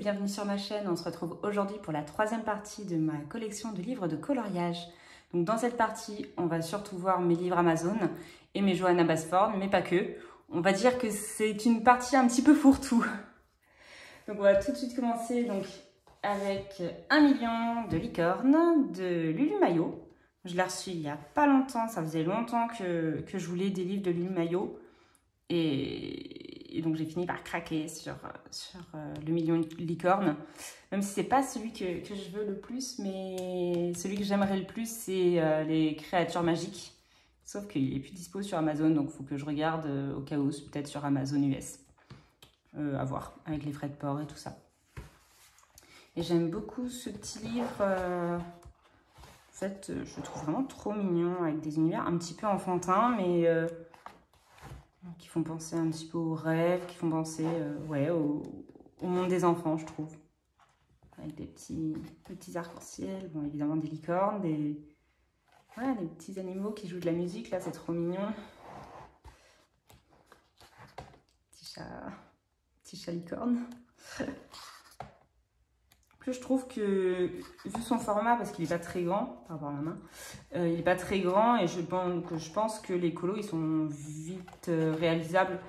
bienvenue sur ma chaîne. On se retrouve aujourd'hui pour la troisième partie de ma collection de livres de coloriage. Donc dans cette partie, on va surtout voir mes livres Amazon et mes Johanna Basford, mais pas que. On va dire que c'est une partie un petit peu fourre-tout. Donc on va tout de suite commencer donc, avec 1 million de licornes de Lulu Maillot. Je l'ai reçu il n'y a pas longtemps, ça faisait longtemps que je voulais des livres de Lulu Maillot. Et donc j'ai fini par craquer sur le million de licornes. Même si c'est pas celui que je veux le plus, mais celui que j'aimerais le plus, c'est les créatures magiques. Sauf qu'il est plus dispo sur Amazon, donc il faut que je regarde au cas où, peut-être sur Amazon US. À voir, avec les frais de port et tout ça. Et j'aime beaucoup ce petit livre. En fait, je le trouve vraiment trop mignon, avec des univers un petit peu enfantins, mais qui font penser un petit peu aux rêves, qui font penser ouais, au monde des enfants, je trouve. Avec des petits arcs-en-ciel, bon, évidemment des licornes, voilà, des petits animaux qui jouent de la musique, là c'est trop mignon. Petit chat licorne. Plus je trouve que, vu son format, parce qu'il n'est pas très grand, par rapport à la main, il n'est pas très grand et je pense que les colos ils sont vite réalisables.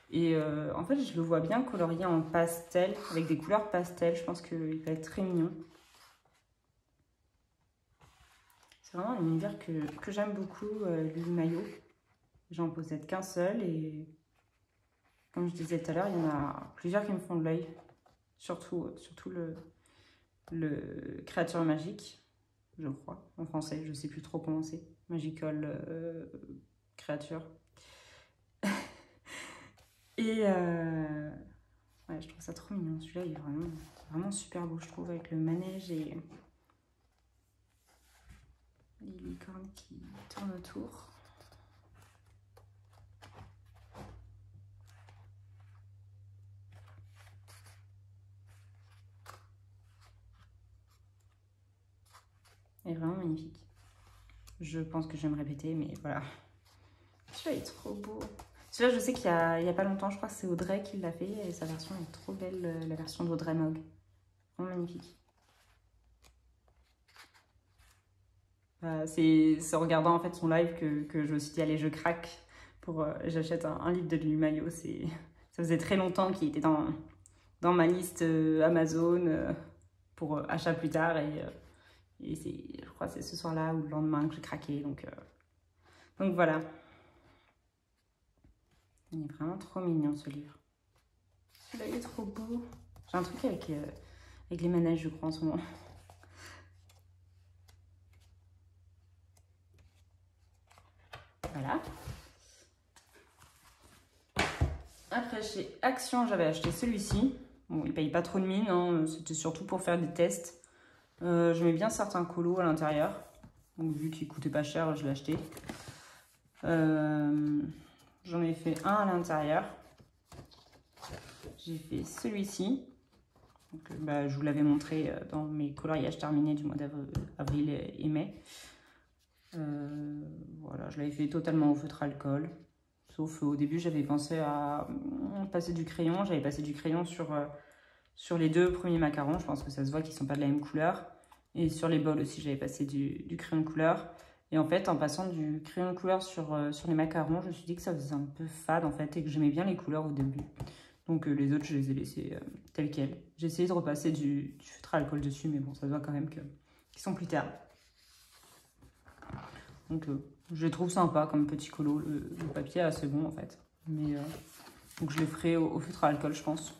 Et en fait, je le vois bien colorié en pastel, avec des couleurs pastel. Je pense qu'il va être très mignon. C'est vraiment un univers que j'aime beaucoup, Lulu Maillot. J'en possède qu'un seul et comme je disais tout à l'heure, il y en a plusieurs qui me font de l'œil. Surtout le créature magique, je crois, en français. Je ne sais plus trop comment c'est. Magical créature. Et ouais, je trouve ça trop mignon. Celui-là, il est vraiment super beau, je trouve, avec le manège et les licornes qui tournent autour. Il est vraiment magnifique. Je pense que je vais me répéter, mais voilà. Celui-là, il est trop beau. Celui-là, je sais qu'il y a pas longtemps, je crois que c'est Audrey qui l'a fait et sa version est trop belle, la version d'Audrey Mogg. Vraiment magnifique. C'est en regardant en fait son live que je me suis dit allez je craque pour j'achète un livre de Lulu Maillot. Ça faisait très longtemps qu'il était dans ma liste Amazon pour achat plus tard et je crois que c'est ce soir-là ou le lendemain que j'ai craqué donc voilà. Il est vraiment trop mignon ce livre. Celui-là il est trop beau. J'ai un truc avec les manèges je crois en ce moment. Voilà. Après, chez Action, j'avais acheté celui-ci. Bon, il paye pas trop de mine, hein. C'était surtout pour faire des tests. J'aimais bien certains colos à l'intérieur. Donc, vu qu'il coûtait pas cher, je l'ai acheté. J'en ai fait un à l'intérieur. J'ai fait celui-ci. Je vous l'avais montré dans mes coloriages terminés du mois d'avril et mai. Voilà, je l'avais fait totalement au feutre alcool. Sauf au début, j'avais pensé à passer du crayon. J'avais passé du crayon sur les deux premiers macarons. Je pense que ça se voit qu'ils ne sont pas de la même couleur. Et sur les bols aussi, j'avais passé du crayon de couleur. Et en fait, en passant du crayon de couleur sur les macarons, je me suis dit que ça faisait un peu fade en fait et que j'aimais bien les couleurs au début. Donc les autres, je les ai laissés tels quels. J'ai essayé de repasser du feutre alcool dessus, mais bon, ça se voit quand même qu'ils sont plus ternes. Donc je les trouve sympa comme petit colo. Le papier est assez bon en fait. Mais donc je les ferai au feutre à alcool, je pense.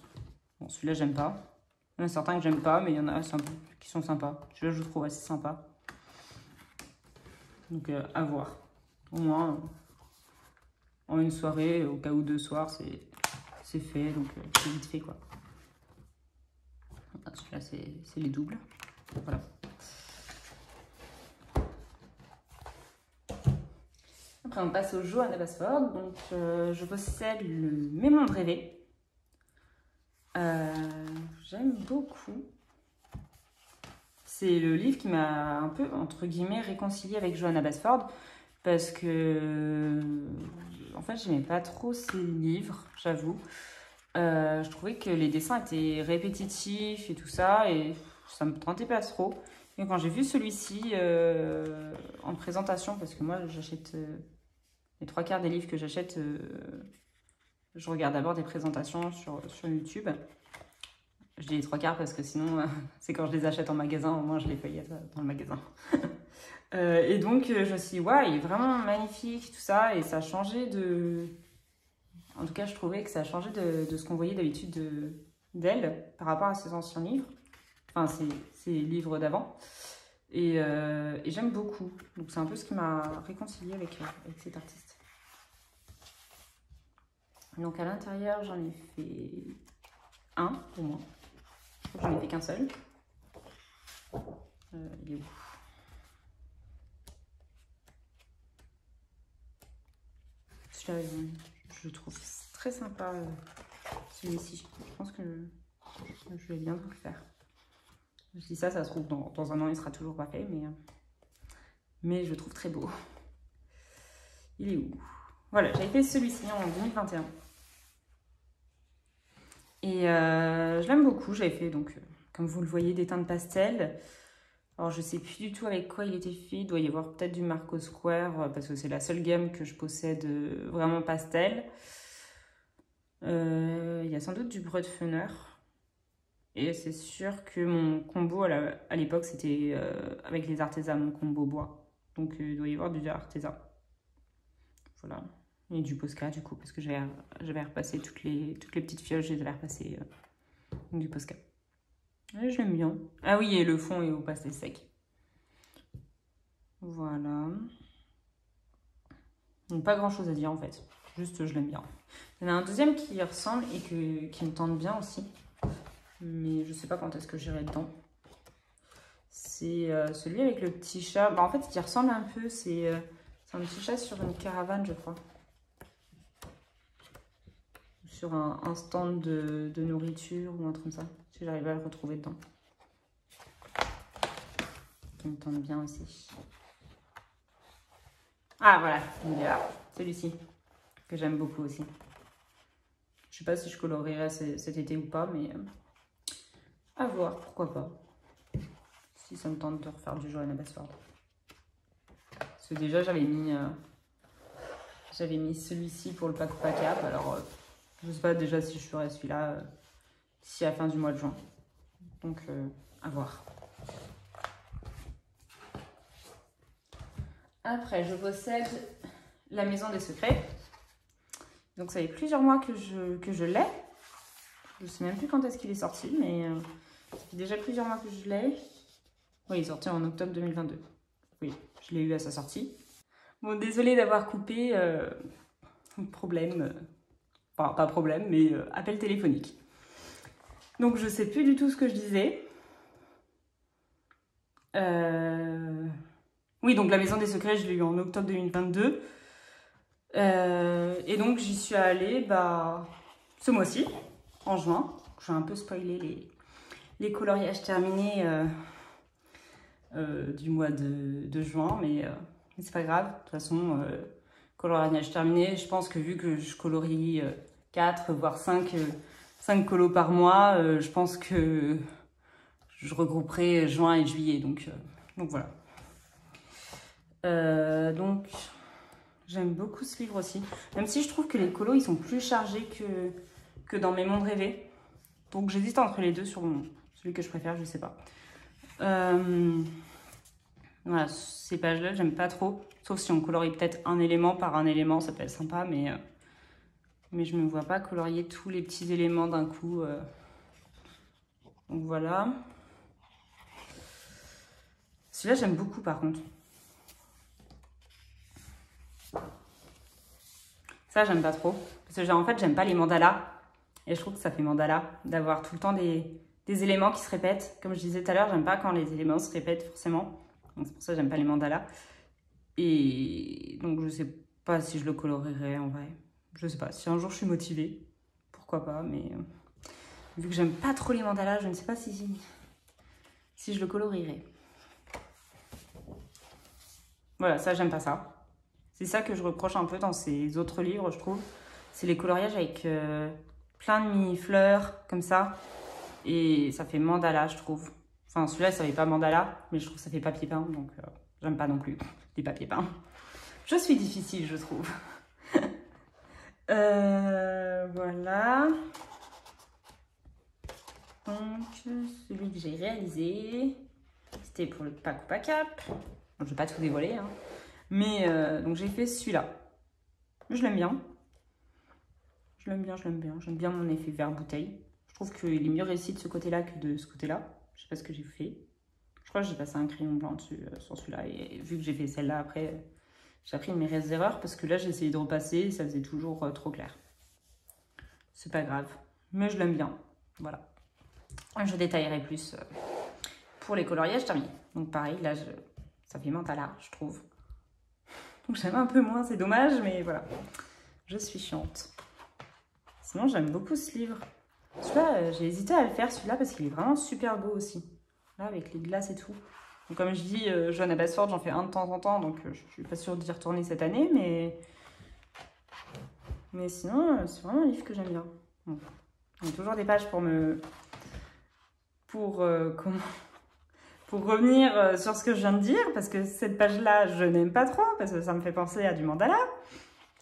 Bon, celui-là, j'aime pas. Il y en a certains que j'aime pas, mais il y en a qui sont sympas. Celui-là, je le trouve assez sympa. Donc à voir. Au moins, en une soirée, au cas où 2 soirs, c'est fait. Donc c'est vite fait quoi. Celui-là, c'est les doubles. Voilà. Après, on passe au Johanna Basford. Donc, je possède le Mes mondes rêvés. J'aime beaucoup. C'est le livre qui m'a un peu, entre guillemets, réconciliée avec Johanna Basford. Parce que, en fait, j'aimais pas trop ces livres, j'avoue. Je trouvais que les dessins étaient répétitifs et tout ça, et ça me tentait pas trop. Et quand j'ai vu celui-ci en présentation, parce que moi j'achète les 3/4 des livres que j'achète, je regarde d'abord des présentations sur YouTube. Je dis les 3/4 parce que sinon, c'est quand je les achète en magasin, au moins je les feuillette dans le magasin. Et donc, je me suis dit, ouais, il est vraiment magnifique, tout ça, et ça a changé de... En tout cas, je trouvais que ça a changé de ce qu'on voyait d'habitude d'elle par rapport à ses anciens livres, enfin, ses livres d'avant. Et j'aime beaucoup. Donc, c'est un peu ce qui m'a réconciliée avec cet artiste. Donc, à l'intérieur, j'en ai fait un, pour moi. Je crois que j'en ai fait qu'un seul. Il est où? Celui-là, je le trouve très sympa, celui-ci. Je pense que je vais bientôt le faire. Je dis ça, ça se trouve, dans un an, il sera toujours pas fait, mais je le trouve très beau. Il est où? Voilà, j'avais fait celui-ci en 2021. Et je l'aime beaucoup. J'avais fait, donc, comme vous le voyez, des teintes pastel. Alors, je sais plus du tout avec quoi il était fait. Il doit y avoir peut-être du Marco Square, parce que c'est la seule gamme que je possède vraiment pastel. Il y a sans doute du Brutfuner. Et c'est sûr que mon combo à l'époque, c'était avec les artésans, mon combo bois. Donc, il doit y avoir du artisan. Voilà. Et du Posca, du coup, parce que j'avais repassé toutes les petites fioles, je les avais repassées du Posca. Et je l'aime bien. Ah oui, et le fond est au pastel sec. Voilà. Donc, pas grand chose à dire en fait. Juste, je l'aime bien. Il y en a un deuxième qui y ressemble et qui me tente bien aussi. Mais je sais pas quand est-ce que j'irai dedans. C'est celui avec le petit chat. Bah, en fait, il ressemble un peu. C'est un petit chat sur une caravane, je crois. Sur un stand de nourriture ou un truc comme ça. Si j'arrive à le retrouver dedans. Qui me tente bien aussi. Ah voilà, il est là. Celui-ci. Que j'aime beaucoup aussi. Je sais pas si je colorierai cet été ou pas, mais à voir, pourquoi pas. Si ça me tente de refaire du Johanna Basford. Parce que déjà, j'avais mis celui-ci pour le pack Pacap. Alors, je sais pas déjà si je ferai celui-là d'ici à la fin du mois de juin. Donc, à voir. Après, je possède La Maison des Secrets. Donc, ça fait plusieurs mois que je l'ai. Je sais même plus quand est-ce qu'il est sorti, mais ça fait déjà plusieurs mois que je l'ai. Oui, il est sorti en octobre 2022. Oui, je l'ai eu à sa sortie. Bon, désolée d'avoir coupé. Problème. Enfin, pas problème, mais appel téléphonique. Donc, je sais plus du tout ce que je disais. Oui, donc La Maison des Secrets, je l'ai eu en octobre 2022. Et donc, j'y suis allée ce mois-ci, en juin. Je vais un peu spoiler les coloriages terminés du mois de juin, mais c'est pas grave. De toute façon, coloriage terminé, je pense que vu que je colorie 4, voire 5 colos par mois, je pense que je regrouperai juin et juillet. Donc voilà. Donc, j'aime beaucoup ce livre aussi. Même si je trouve que les colos, ils sont plus chargés que dans Mes mondes rêvés. Donc, j'hésite entre les deux sur celui que je préfère, je sais pas. Voilà, ces pages-là, j'aime pas trop. Sauf si on colorie peut-être un élément par un élément, ça peut être sympa, mais je me vois pas colorier tous les petits éléments d'un coup. Donc voilà. Celui-là, j'aime beaucoup par contre. Ça, j'aime pas trop. Parce que en fait, j'aime pas les mandalas. Et je trouve que ça fait mandala d'avoir tout le temps des éléments qui se répètent. Comme je disais tout à l'heure, j'aime pas quand les éléments se répètent forcément. Donc c'est pour ça que j'aime pas les mandalas. Et donc je sais pas si je le colorierai en vrai. Je sais pas. Si un jour je suis motivée, pourquoi pas. Mais vu que j'aime pas trop les mandalas, je ne sais pas si je le colorierai. Voilà, ça, j'aime pas ça. C'est ça que je reproche un peu dans ces autres livres, je trouve. C'est les coloriages avec plein de mini-fleurs comme ça. Et ça fait mandala, je trouve. Enfin, celui-là, ça fait pas mandala, mais je trouve que ça fait papier peint, donc j'aime pas non plus les papiers peints. Je suis difficile, je trouve. Voilà. Donc, celui que j'ai réalisé, c'était pour le Paco Pacap. Je vais pas tout dévoiler, hein. Mais donc j'ai fait celui-là. Je l'aime bien. Je l'aime bien, je l'aime bien. J'aime bien mon effet verre bouteille. Je trouve qu'il est mieux réussi de ce côté-là que de ce côté-là. Je sais pas ce que j'ai fait. Je crois que j'ai passé un crayon blanc dessus sur celui-là. Et vu que j'ai fait celle-là après, j'ai appris mes erreurs parce que là j'ai essayé de repasser et ça faisait toujours trop clair. C'est pas grave. Mais je l'aime bien. Voilà. Je détaillerai plus pour les coloriages terminés. Donc pareil, là ça fait mentala, je trouve. Donc j'aime un peu moins, c'est dommage, mais voilà. Je suis chiante. Sinon, j'aime beaucoup ce livre. Celui-là, j'ai hésité à le faire, celui-là, parce qu'il est vraiment super beau aussi. Là, avec les glaces et tout. Donc, comme je dis, Johanna Basford, j'en fais un de temps en temps, donc je suis pas sûre d'y retourner cette année, mais sinon, c'est vraiment un livre que j'aime bien. Bon. Il y a toujours des pages pour revenir sur ce que je viens de dire, parce que cette page-là, je n'aime pas trop, parce que ça me fait penser à du mandala.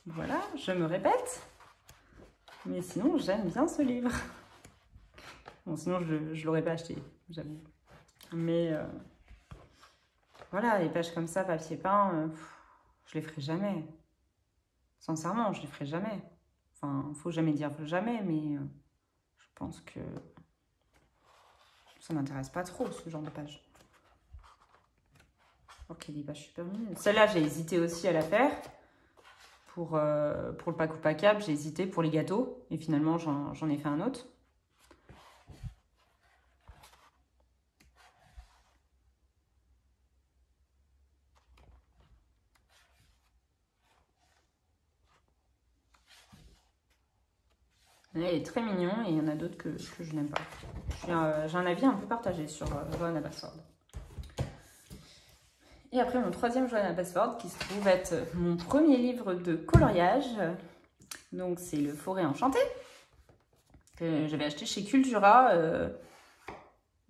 Voilà, je me répète. Mais sinon, j'aime bien ce livre. Bon, sinon, je l'aurais pas acheté, j'avoue. Mais voilà, les pages comme ça, papier peint, je les ferai jamais. Sincèrement, je les ferai jamais. Enfin, faut jamais dire jamais, mais je pense que ça m'intéresse pas trop, ce genre de pages. Ok, des pages super mignonnes. Celle-là, j'ai hésité aussi à la faire. Pour le Paco Pacap, j'ai hésité pour les gâteaux. Et finalement, j'en ai fait un autre. Il est très mignon et il y en a d'autres que je n'aime pas. J'ai un avis un peu partagé sur Johanna Basford. Et après, mon troisième Johanna Basford, qui se trouve être mon premier livre de coloriage. Donc, c'est Le Forêt Enchantée, que j'avais acheté chez Cultura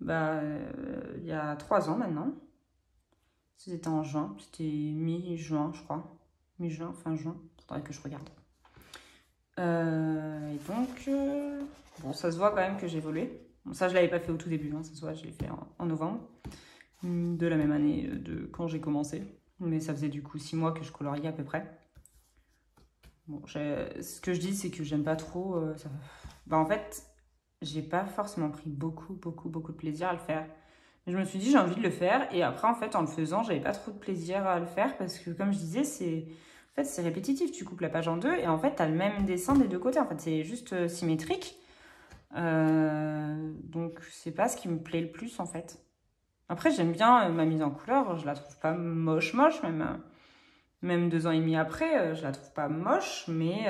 il y a 3 ans maintenant. C'était en juin, c'était mi-juin, je crois. Mi-juin, fin juin, faudrait que je regarde. Et donc, bon, ça se voit quand même que j'ai évolué. Bon, ça, je l'avais pas fait au tout début, hein, ça se voit, je l'ai fait en novembre de la même année de quand j'ai commencé. Mais ça faisait du coup 6 mois que je coloriais à peu près. Bon, ce que je dis, c'est que j'aime pas trop... ça... en fait, j'ai pas forcément pris beaucoup de plaisir à le faire. Je me suis dit, j'ai envie de le faire. Et après, en fait, en le faisant, j'avais pas trop de plaisir à le faire parce que, comme je disais, c'est répétitif. Tu coupes la page en deux et en fait, tu as le même dessin des deux côtés. En fait, c'est juste symétrique. Donc, c'est pas ce qui me plaît le plus, en fait. Après, j'aime bien ma mise en couleur. Je la trouve pas moche, même 2 ans et demi après. Je la trouve pas moche, mais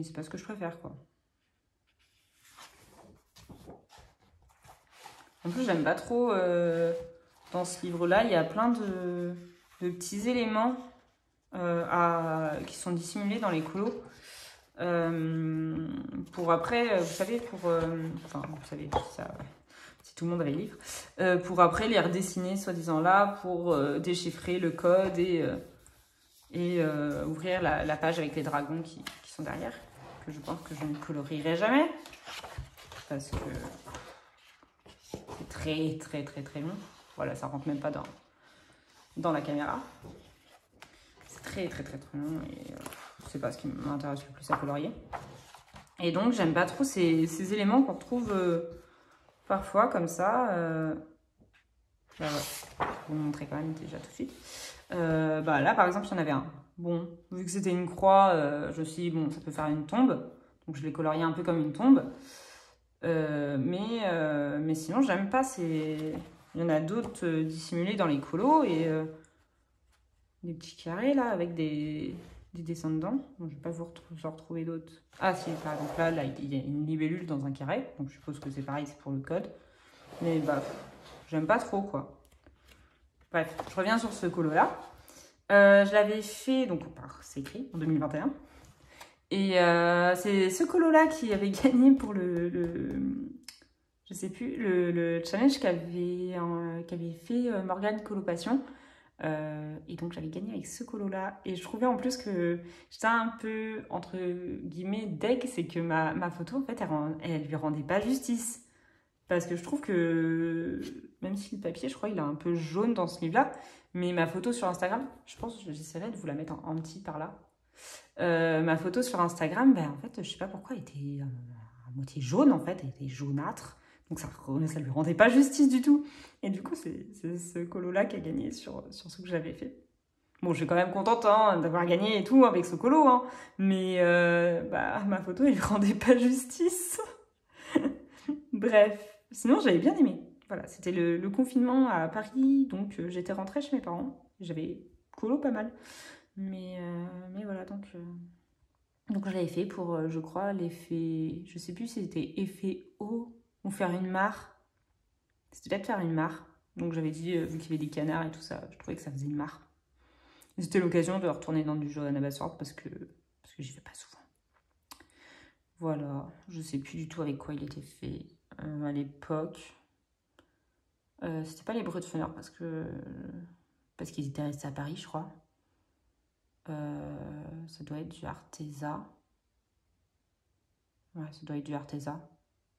c'est pas ce que je préfère, quoi. En plus, j'aime pas trop, dans ce livre-là, il y a plein de petits éléments qui sont dissimulés dans les colos. Pour après, vous savez, enfin, vous savez, ça, si tout le monde avait le livre, pour après les redessiner, soi-disant là, pour déchiffrer le code et ouvrir la page avec les dragons qui sont derrière, que je pense que je ne colorierai jamais, parce que... c'est très long. Voilà, ça rentre même pas dans la caméra. C'est très long et c'est pas ce qui m'intéresse le plus à colorier. Et donc, j'aime pas trop ces éléments qu'on retrouve parfois comme ça. Là, ouais, je vais vous montrer quand même déjà tout de suite. Là, par exemple, il y en avait un. Bon, vu que c'était une croix, je me suis dit, bon, ça peut faire une tombe. Donc, je l'ai colorié un peu comme une tombe. Mais sinon, j'aime pas ces... Il y en a d'autres dissimulés dans les colos et des petits carrés là avec des dessins dedans. Bon, je vais pas vous en retrouver d'autres. Ah si, par exemple là, il y a une libellule dans un carré. Donc je suppose que c'est pareil, c'est pour le code. Mais bah, j'aime pas trop quoi. Bref, je reviens sur ce colo là. Je l'avais fait, donc c'est écrit, en 2021. Et c'est ce colo-là qui avait gagné pour je sais plus, le challenge qu'avait fait Morgane Colopassion. Et donc j'avais gagné avec ce colo-là. Et je trouvais en plus que j'étais un peu, entre guillemets, deg, c'est que ma photo, en fait, elle lui rendait pas justice. Parce que je trouve que, même si le papier, je crois, il est un peu jaune dans ce livre-là, mais ma photo sur Instagram, je pense que j'essaierai de vous la mettre en petit par là. Ma photo sur Instagram, ben, en fait, je sais pas pourquoi, elle était à moitié jaune, en fait, elle était jaunâtre. Donc ça lui rendait pas justice du tout. Et du coup, c'est ce colo-là qui a gagné sur ce que j'avais fait. Bon, je suis quand même contente hein, d'avoir gagné et tout avec ce colo, hein, mais bah, ma photo, elle lui rendait pas justice. Bref, sinon j'avais bien aimé. Voilà, c'était le confinement à Paris, donc j'étais rentrée chez mes parents. J'avais colo pas mal. Mais voilà, donc je l'avais fait pour, je crois, l'effet... Je sais plus si c'était effet eau ou faire une mare. C'était peut-être faire une mare. Donc j'avais dit, vu qu'il y avait des canards et tout ça, je trouvais que ça faisait une mare. C'était l'occasion de retourner dans du Johanna Bassord parce que j'y vais pas souvent. Voilà, je sais plus du tout avec quoi il était fait à l'époque. C'était pas les Brutfeners parce qu'ils étaient restés à Paris, je crois. Ça doit être du Arteza. Ouais, ça doit être du Arteza.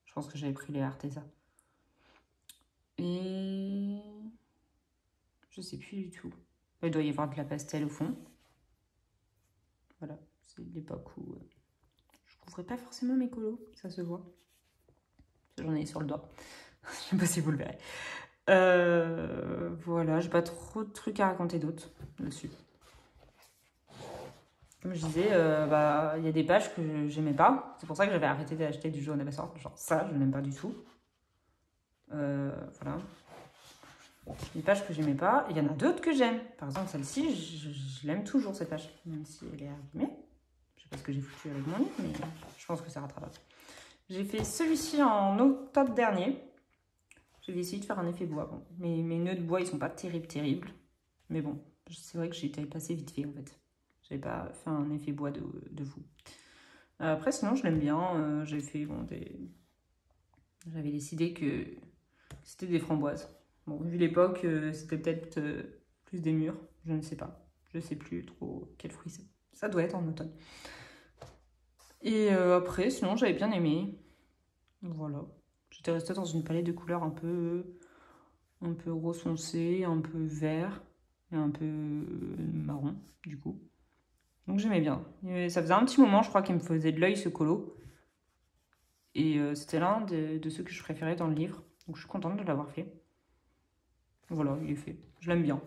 Je pense que j'avais pris les Arteza. Et je sais plus du tout. Il doit y avoir de la pastel au fond. Voilà, c'est l'époque où je couvrais pas forcément mes colos, ça se voit. J'en ai sur le doigt. Je sais pas si vous le verrez. Voilà, j'ai pas trop de trucs à raconter d'autres dessus. Comme je disais, bah, y a des pages que j'aimais pas. C'est pour ça que j'avais arrêté d'acheter du Johanna Bassord. Genre ça, je n'aime pas du tout. Voilà. Des pages que j'aimais pas. Il y en a d'autres que j'aime. Par exemple, celle-ci, je l'aime toujours, cette page. Même si elle est abîmée. Je sais pas ce que j'ai foutu avec mon livre, mais je pense que c'est rattrapable. J'ai fait celui-ci en octobre dernier. J'ai essayé de faire un effet bois. Bon, mes nœuds de bois, ils sont pas terribles. Mais bon, c'est vrai que j'étais passé vite fait, en fait. J'avais pas fait un effet bois de fou. Après, sinon, je l'aime bien. J'ai fait, bon, j'avais décidé que c'était des framboises. Bon, vu l'époque, c'était peut-être plus des mûres. Je ne sais pas. Je ne sais plus trop quel fruit c'est. Ça doit être en automne. Et après, sinon, j'avais bien aimé. Voilà. J'étais restée dans une palette de couleurs un peu rose foncé, un peu vert et un peu marron, du coup. Donc j'aimais bien. Et ça faisait un petit moment, je crois, qu'il me faisait de l'œil ce colo. Et c'était l'un de ceux que je préférais dans le livre. Donc je suis contente de l'avoir fait. Voilà, il est fait. Je l'aime bien.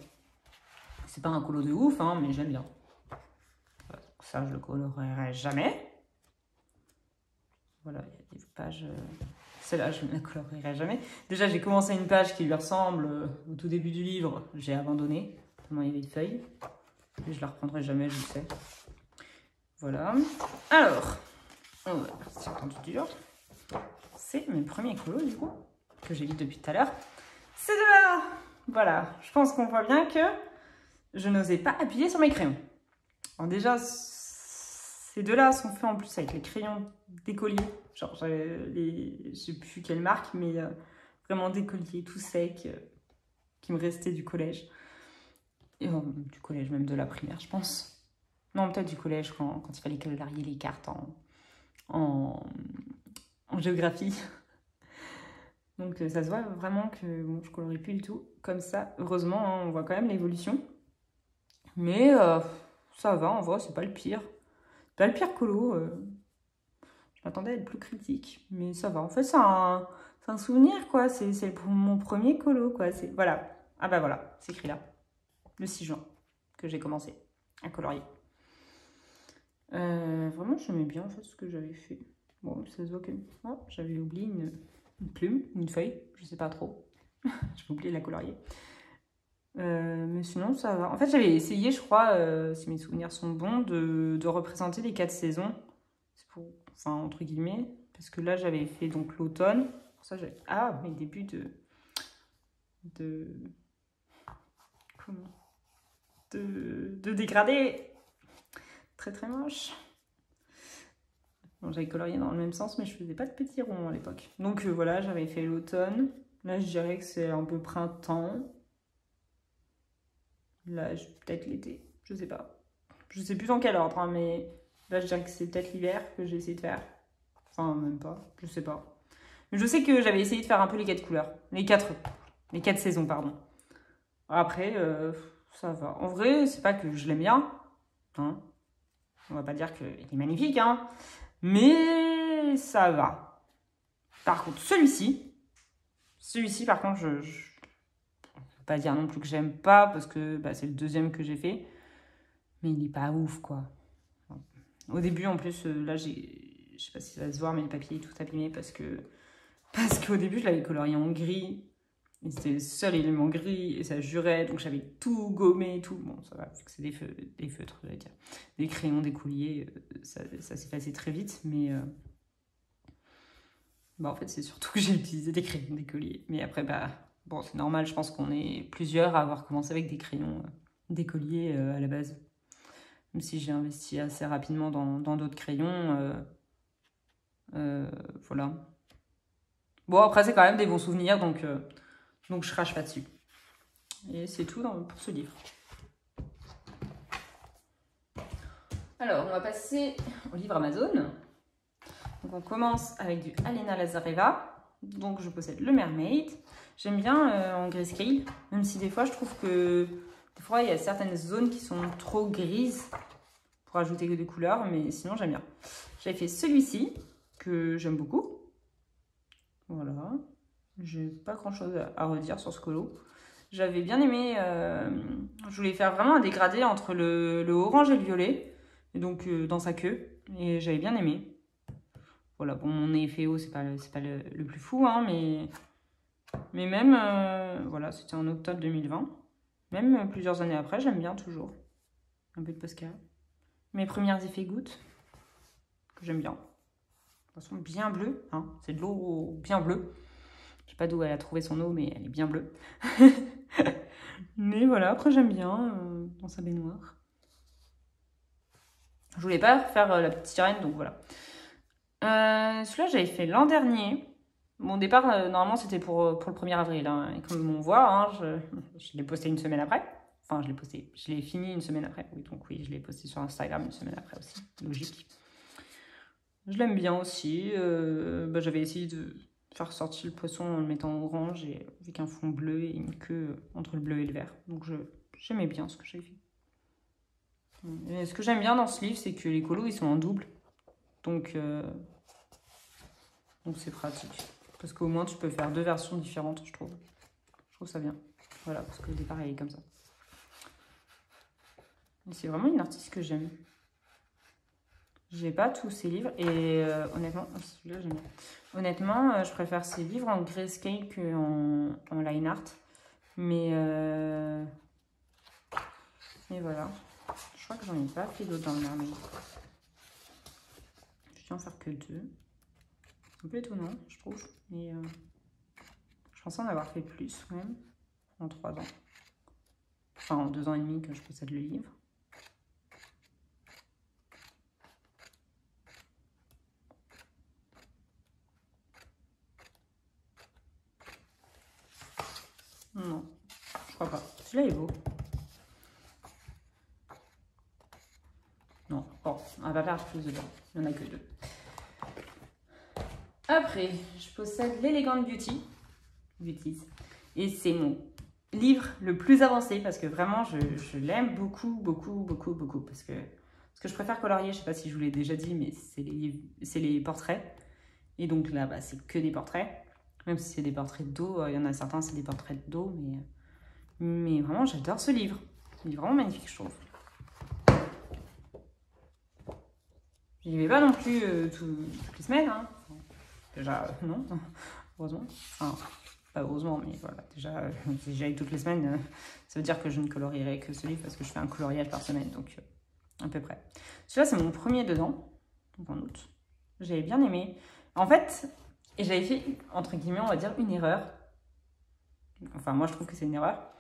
C'est pas un colo de ouf, hein, mais j'aime bien. Ça, je le colorerai jamais. Voilà, il y a des pages... Celle-là, je ne la colorerai jamais. Déjà, j'ai commencé une page qui lui ressemble au tout début du livre. J'ai abandonné, tellement il y avait de feuilles. Et je la reprendrai jamais, je le sais. Voilà. Alors, on va partir dans du dur. C'est mes premiers colos, du coup, que j'ai vu depuis tout à l'heure. C'est de là. Voilà, je pense qu'on voit bien que je n'osais pas appuyer sur mes crayons. Alors déjà, ces deux-là sont faits en plus avec les crayons d'écolier. Genre, je sais plus quelle marque, mais vraiment d'écolier tout sec qui me restait du collège. Et, du collège, même de la primaire, je pense. Non, peut-être du collège quand il fallait colorier les cartes en géographie. Donc ça se voit vraiment que bon, je colorie plus du tout comme ça. Heureusement, hein, on voit quand même l'évolution. Mais ça va, en vrai, c'est pas le pire. C'est pas le pire colo. Je m'attendais à être plus critique, mais ça va. En fait, c'est un souvenir, quoi. C'est mon premier colo, quoi. Voilà. Ah bah voilà, c'est écrit là. Le 6 juin que j'ai commencé à colorier. Vraiment, j'aimais bien en fait ce que j'avais fait. Bon, ça se voit que j'avais oublié une plume, une feuille, je sais pas trop. J'ai oublié de la colorier. Mais sinon, ça va. En fait, j'avais essayé, je crois, si mes souvenirs sont bons, de représenter les 4 saisons. C'est pour, enfin, entre guillemets, parce que là, j'avais fait donc l'automne. Pour ça, mes débuts de comment de dégradé. Très très moche. J'avais colorié dans le même sens, mais je faisais pas de petits ronds à l'époque. Donc voilà, j'avais fait l'automne. Là, je dirais que c'est un peu printemps. Là, peut-être l'été, je sais pas. Je sais plus dans quel ordre, hein, mais là, je dirais que c'est peut-être l'hiver que j'ai essayé de faire. Enfin, même pas, je sais pas. Mais je sais que j'avais essayé de faire un peu les 4 couleurs. Les 4 saisons, pardon. Après, ça va. En vrai, c'est pas que je l'aime bien. Hein. On va pas dire qu'il est magnifique, hein. Mais ça va. Par contre, celui-ci, par contre, je ne peux pas dire non plus que j'aime pas, parce que bah, c'est le deuxième que j'ai fait. Mais il est pas ouf, quoi. Au début, en plus, là, je sais pas si ça va se voir, mais le papier est tout abîmé parce qu'au début, je l'avais colorié en gris. Et c'était le seul élément gris et ça jurait, donc j'avais tout gommé et tout. Bon, ça va, vu que c'est des feutres, je vais dire. Des crayons, des couliers, ça s'est passé très vite, mais... Bah, en fait, c'est surtout que j'ai utilisé des crayons, des colliers. Mais après, bah, bon, c'est normal, je pense qu'on est plusieurs à avoir commencé avec des crayons, des colliers à la base. Même si j'ai investi assez rapidement dans d'autres crayons, voilà. Bon, après, c'est quand même des bons souvenirs, donc je crache pas dessus. Et c'est tout pour ce livre. Alors, on va passer au livre Amazon. Donc, on commence avec du Alena Lazareva. Donc, je possède le Mermaid. J'aime bien en grayscale, même si des fois, je trouve que des fois, il y a certaines zones qui sont trop grises pour ajouter que des couleurs, mais sinon, j'aime bien. J'avais fait celui-ci, que j'aime beaucoup. Voilà. J'ai pas grand-chose à redire sur ce colo. J'avais bien aimé, je voulais faire vraiment un dégradé entre le orange et le violet, et donc dans sa queue, et j'avais bien aimé. Voilà, bon, mon effet haut, c'est pas le plus fou, hein, mais même, voilà, c'était en octobre 2020. Même plusieurs années après, j'aime bien toujours. Un peu de Posca. Mes premières effets gouttes, que j'aime bien. De toute façon, bien bleu, hein, c'est de l'eau bien bleue. Je sais pas d'où elle a trouvé son eau, mais elle est bien bleue. Mais voilà, après j'aime bien dans sa baignoire. Je voulais pas faire la petite sirène, donc voilà. Celui-là, j'avais fait l'an dernier. Mon départ, normalement, c'était pour le 1er avril. Hein. Et comme on voit, hein, je l'ai posté une semaine après. Enfin, je l'ai fini une semaine après. Oui, donc oui, je l'ai posté sur Instagram une semaine après aussi. Logique. Je l'aime bien aussi. Bah, j'avais essayé de faire sortir le poisson en le mettant orange et avec un fond bleu et une queue entre le bleu et le vert. Donc j'aimais bien ce que j'ai fait. Et ce que j'aime bien dans ce livre, c'est que les colos, ils sont en double. Donc c'est pratique. Parce qu'au moins, tu peux faire 2 versions différentes, je trouve. Je trouve ça bien. Voilà, parce que le départ, il est comme ça. C'est vraiment une artiste que j'aime. J'ai pas tous ses livres et honnêtement, celui-là j'aime bien. Honnêtement, je préfère ses livres en grayscale qu'en line art. Mais voilà. Je crois que j'en ai pas fait d'autres dans le Mermaid. Je vais en faire que 2. C'est un peu étonnant, je trouve. Mais je pensais en avoir fait plus quand même. En 3 ans. Enfin, en 2 ans et demi que je possède le livre. Non, je crois pas. Celui-là est beau. Non, bon, on va pas faire plus dedans. Il n'y en a que 2. Après, je possède l'Elegant Beauties. Et c'est mon livre le plus avancé parce que vraiment, je l'aime beaucoup. Parce que je préfère colorier, je sais pas si je vous l'ai déjà dit, mais c'est les portraits. Et donc là, bah, c'est que des portraits. Même si c'est des portraits d'eau, il y en a certains, c'est des portraits d'eau, mais vraiment, j'adore ce livre. Il est vraiment magnifique, je trouve. Je n'y vais pas non plus toutes les semaines. Hein. Déjà, non, heureusement. Enfin, pas heureusement, mais voilà. Déjà, si j'y aille toutes les semaines, ça veut dire que je ne colorierai que ce livre parce que je fais un coloriage par semaine, donc à peu près. Celui-là, c'est mon premier dedans, donc en août. J'avais bien aimé. En fait, j'avais fait, entre guillemets, on va dire, une erreur. Enfin, moi, je trouve que c'est une erreur.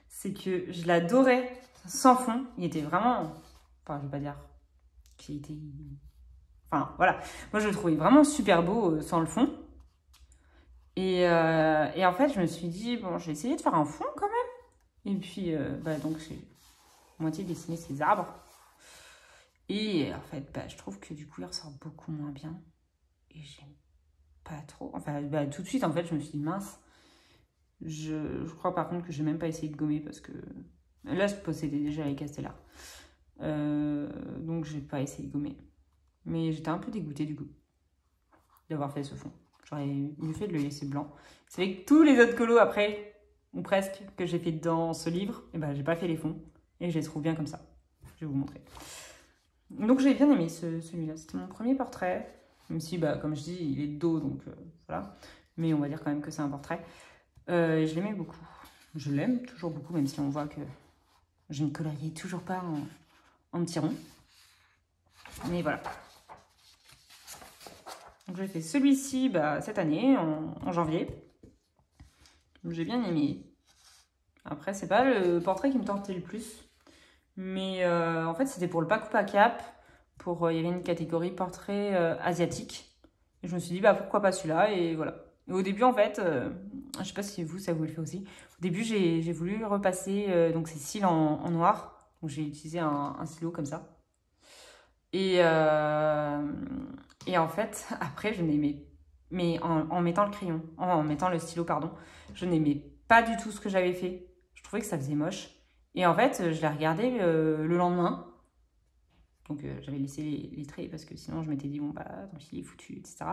C'est que je l'adorais sans fond. Il était vraiment... Enfin, je vais pas dire qu'il était... Enfin, voilà. Moi, je le trouvais vraiment super beau sans le fond. Et en fait, je me suis dit, bon, je vais essayer de faire un fond quand même. Et puis, donc, j'ai moitié dessiné ces arbres. Et en fait, je trouve que du coup, il ressort beaucoup moins bien. Et j'aime pas trop. Enfin, tout de suite, en fait, je me suis dit, mince. Je crois par contre que j'ai même pas essayé de gommer parce que là, je possédais déjà les Castellar. Donc, j'ai pas essayé de gommer. Mais j'étais un peu dégoûtée du coup d'avoir fait ce fond. J'aurais mieux fait de le laisser blanc. C'est vrai que tous les autres colos après, ou presque, que j'ai fait dans ce livre, et j'ai pas fait les fonds. Et je les trouve bien comme ça. Je vais vous montrer. Donc j'ai bien aimé celui-là. C'était mon premier portrait. Même si, comme je dis, il est de dos, donc voilà. Mais on va dire quand même que c'est un portrait. Je l'aimais beaucoup. Je l'aime toujours beaucoup, même si on voit que je ne colorie toujours pas en petit rond. Mais voilà. Donc j'ai fait celui-ci cette année, en janvier. J'ai bien aimé. Après, c'est pas le portrait qui me tentait le plus. Mais en fait, c'était pour le Pack ou Pas Cap. Il y avait une catégorie portrait asiatique. Et je me suis dit, pourquoi pas celui-là. Et voilà. Et au début, en fait, je sais pas si vous, ça vous le fait aussi. Au début, j'ai voulu repasser donc ces cils en noir. Donc j'ai utilisé un stylo comme ça. Et en fait, après, je n'aimais... Mais en mettant le crayon, en mettant le stylo, pardon, je n'aimais pas du tout ce que j'avais fait. Je trouvais que ça faisait moche. Et en fait, je l'ai regardé le lendemain. Donc, j'avais laissé les traits parce que sinon, je m'étais dit, bon, tant pis, il est foutu, etc.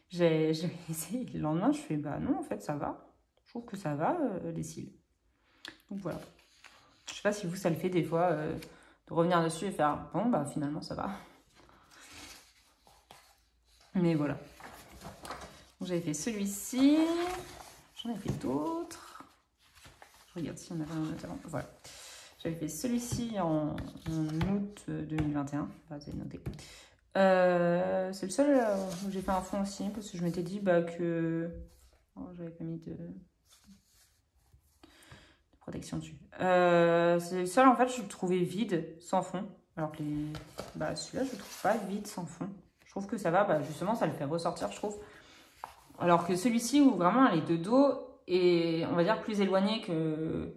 J'ai essayé. Le lendemain, je fais, non, en fait, ça va. Je trouve que ça va, les cils. Donc, voilà. Je sais pas si vous, ça le fait des fois, de revenir dessus et faire, bon, finalement, ça va. Mais voilà. J'avais fait celui-ci. J'en ai fait d'autres. Je regarde si on a vraiment noté avant. Voilà. J'avais fait celui-ci en août 2021. C'est noté. C'est le seul où j'ai fait un fond aussi. Parce que je m'étais dit que... Oh, j'avais pas mis de protection dessus. C'est le seul, en fait, je le trouvais vide, sans fond. Alors que celui-là, je le trouve pas vide, sans fond. Je trouve que ça va. Justement, ça le fait ressortir, je trouve. Alors que celui-ci, où vraiment elle est de dos et on va dire plus éloignée que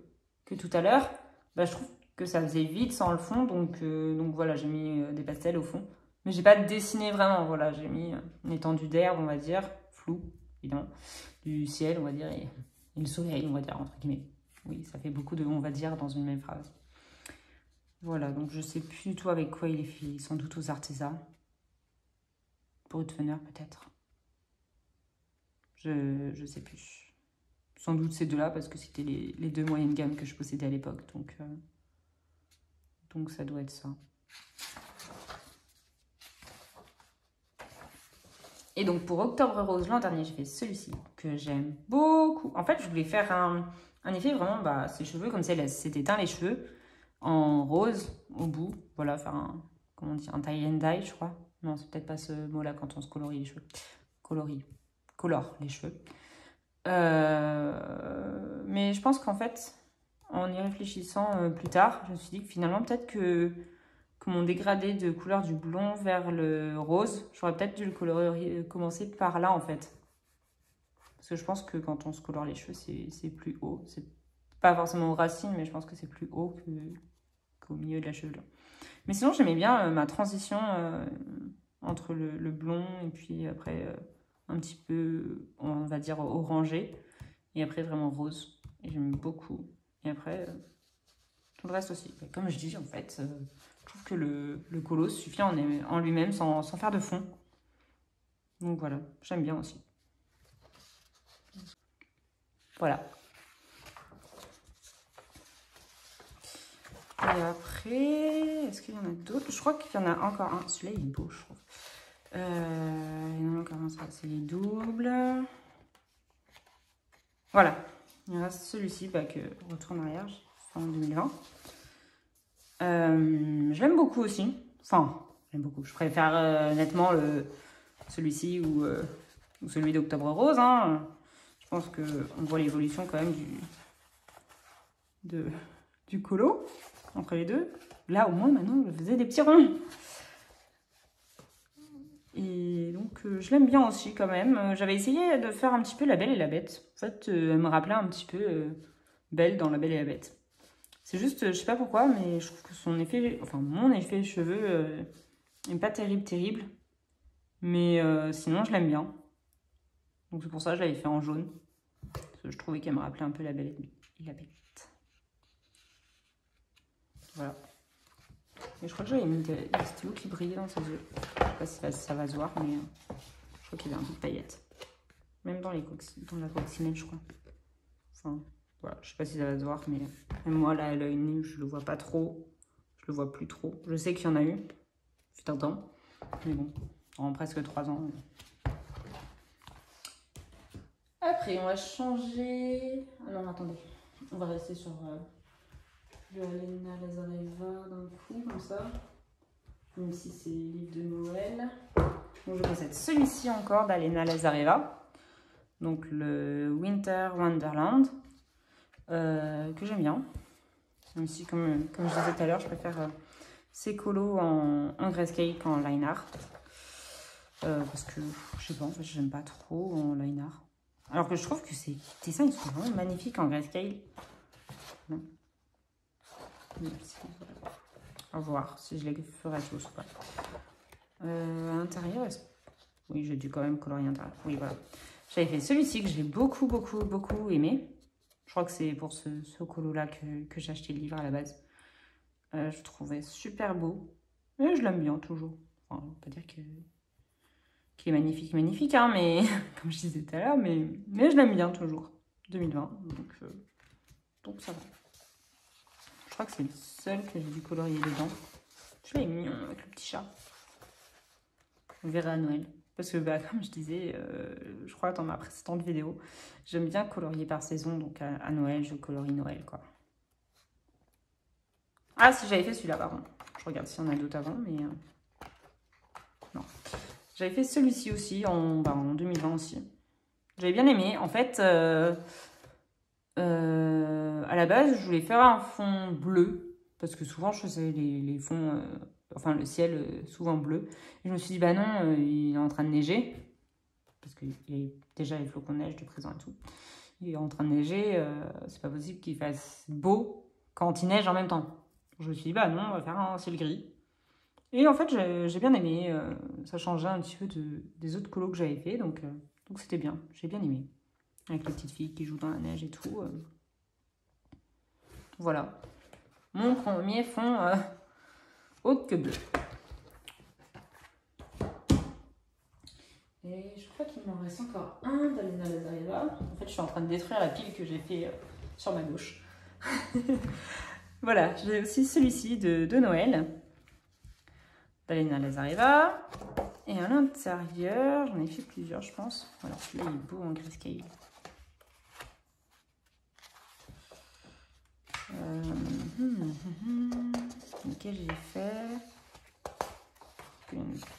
tout à l'heure, je trouve que ça faisait vide sans le fond. Donc voilà, j'ai mis des pastels au fond. Mais j'ai pas dessiné vraiment. Voilà, j'ai mis une étendue d'herbe, on va dire, flou, évidemment, du ciel, on va dire, et le soleil, on va dire, entre guillemets. Oui, ça fait beaucoup de on va dire dans une même phrase. Voilà, donc je sais plus du tout avec quoi il est fait. Sans doute aux artisans. Brut-Funner peut-être. Je sais plus. Sans doute ces deux-là, parce que c'était les deux moyennes gammes que je possédais à l'époque. Donc ça doit être ça. Et donc pour Octobre Rose, l'an dernier, j'ai fait celui-ci, que j'aime beaucoup. En fait, je voulais faire un effet vraiment, ses cheveux, comme si elle s'était teint les cheveux, en rose, au bout. Voilà, faire comment on dit, un tie and dye, je crois. Non, c'est peut-être pas ce mot-là quand on se colorie les cheveux. Colore les cheveux. Mais je pense qu'en fait, en y réfléchissant plus tard, je me suis dit que finalement, peut-être que mon dégradé de couleur du blond vers le rose, j'aurais peut-être dû le commencer par là, en fait. Parce que je pense que quand on se colore les cheveux, c'est plus haut. C'est pas forcément aux racines, mais je pense que c'est plus haut qu'au milieu de la chevelure. Mais sinon, j'aimais bien ma transition entre le blond et puis après... un petit peu, on va dire, orangé. Et après, vraiment rose. Et j'aime beaucoup. Et après, tout le reste aussi. Comme je dis, en fait, je trouve que le colo suffit en lui-même sans faire de fond. Donc voilà, j'aime bien aussi. Voilà. Et après, est-ce qu'il y en a d'autres? Je crois qu'il y en a encore un. Celui-là, il est beau, je trouve. Il y en a encore un, c'est les doubles. Voilà. Il reste celui-ci, que retour en arrière, fin 2020. Je l'aime beaucoup aussi. Enfin, j'aime beaucoup. Je préfère nettement celui-ci ou celui d'Octobre Rose. Hein. Je pense qu'on voit l'évolution quand même du colo entre les deux. Là, au moins, maintenant, je faisais des petits ronds. Et donc, je l'aime bien aussi quand même. J'avais essayé de faire un petit peu La Belle et la Bête. En fait, elle me rappelait un petit peu Belle dans La Belle et la Bête. C'est juste, je sais pas pourquoi, mais je trouve que son effet, enfin mon effet cheveux est pas terrible. Mais sinon, je l'aime bien. Donc c'est pour ça que je l'avais fait en jaune. Parce que je trouvais qu'elle me rappelait un peu La Belle et la Bête. Voilà. Et je crois que j'avais mis des stylos qui brillaient dans ses yeux. Je sais pas si ça va se voir, mais je crois qu'il y a un peu de paillettes. Même dans la coccinelle, je crois. Enfin, voilà, je sais pas si ça va se voir, mais même moi, là, à l'œil nu, je le vois pas trop. Je le vois plus trop. Je sais qu'il y en a eu, fut un temps. Mais bon, en presque 3 ans. Après, on va changer... Ah non, attendez. On va rester sur le Alena Lazareva d'un coup, comme ça. Même si c'est livre de Noël. Donc, je possède celui-ci encore d'Alena Lazareva. Donc, le Winter Wonderland. Que j'aime bien. Même si, comme je disais tout à l'heure, je préfère ces colos en grayscale qu'en line art. Parce que, je sais pas, en fait, j'aime pas trop en line art. Alors que je trouve que ces dessins, ils sont vraiment magnifiques en grayscale. Non. À voir si je les ferai tous ou pas. À l'intérieur, oui, j'ai dû quand même colorier l'intérieur. Oui, voilà. J'avais fait celui-ci que j'ai beaucoup aimé. Je crois que c'est pour ce colo-là que j'ai acheté le livre à la base. Je trouvais super beau. Et je l'aime bien toujours. Enfin, on peut dire qu'il est magnifique, hein, mais comme je disais tout à l'heure, mais je l'aime bien toujours. 2020, donc ça va. Je crois que c'est le seul que j'ai dû colorier dedans. Je l'ai mignon avec le petit chat. On verra à Noël. Parce que, bah, comme je disais, je crois dans ma précédente vidéo, j'aime bien colorier par saison. Donc à Noël, je colorie Noël, quoi. Ah, si, j'avais fait celui-là, par contre. Je regarde s'il y en a d'autres avant, mais... non. J'avais fait celui-ci aussi, en 2020 aussi. J'avais bien aimé. En fait, à la base, je voulais faire un fond bleu. Parce que souvent, je faisais les fonds... enfin, le ciel souvent bleu. Et je me suis dit, bah non, il est en train de neiger. Parce qu'il y a déjà les flocons de neige du présent et tout. Il est en train de neiger, c'est pas possible qu'il fasse beau quand il neige en même temps. Je me suis dit, bah non, on va faire un ciel gris. Et en fait, j'ai bien aimé. Ça changeait un petit peu des autres colos que j'avais fait. Donc c'était bien. J'ai bien aimé. Avec les petites filles qui jouent dans la neige et tout. Voilà. Mon premier fond autre que bleu. Et je crois qu'il m'en reste encore un d'Alena Lazareva. En fait, je suis en train de détruire la pile que j'ai fait sur ma gauche. Voilà, j'ai aussi celui-ci de Noël. D'Alena Lazareva. Et à l'intérieur, j'en ai fait plusieurs, je pense. Voilà, celui-là, il est beau en grayscale. Lequel j'ai fait?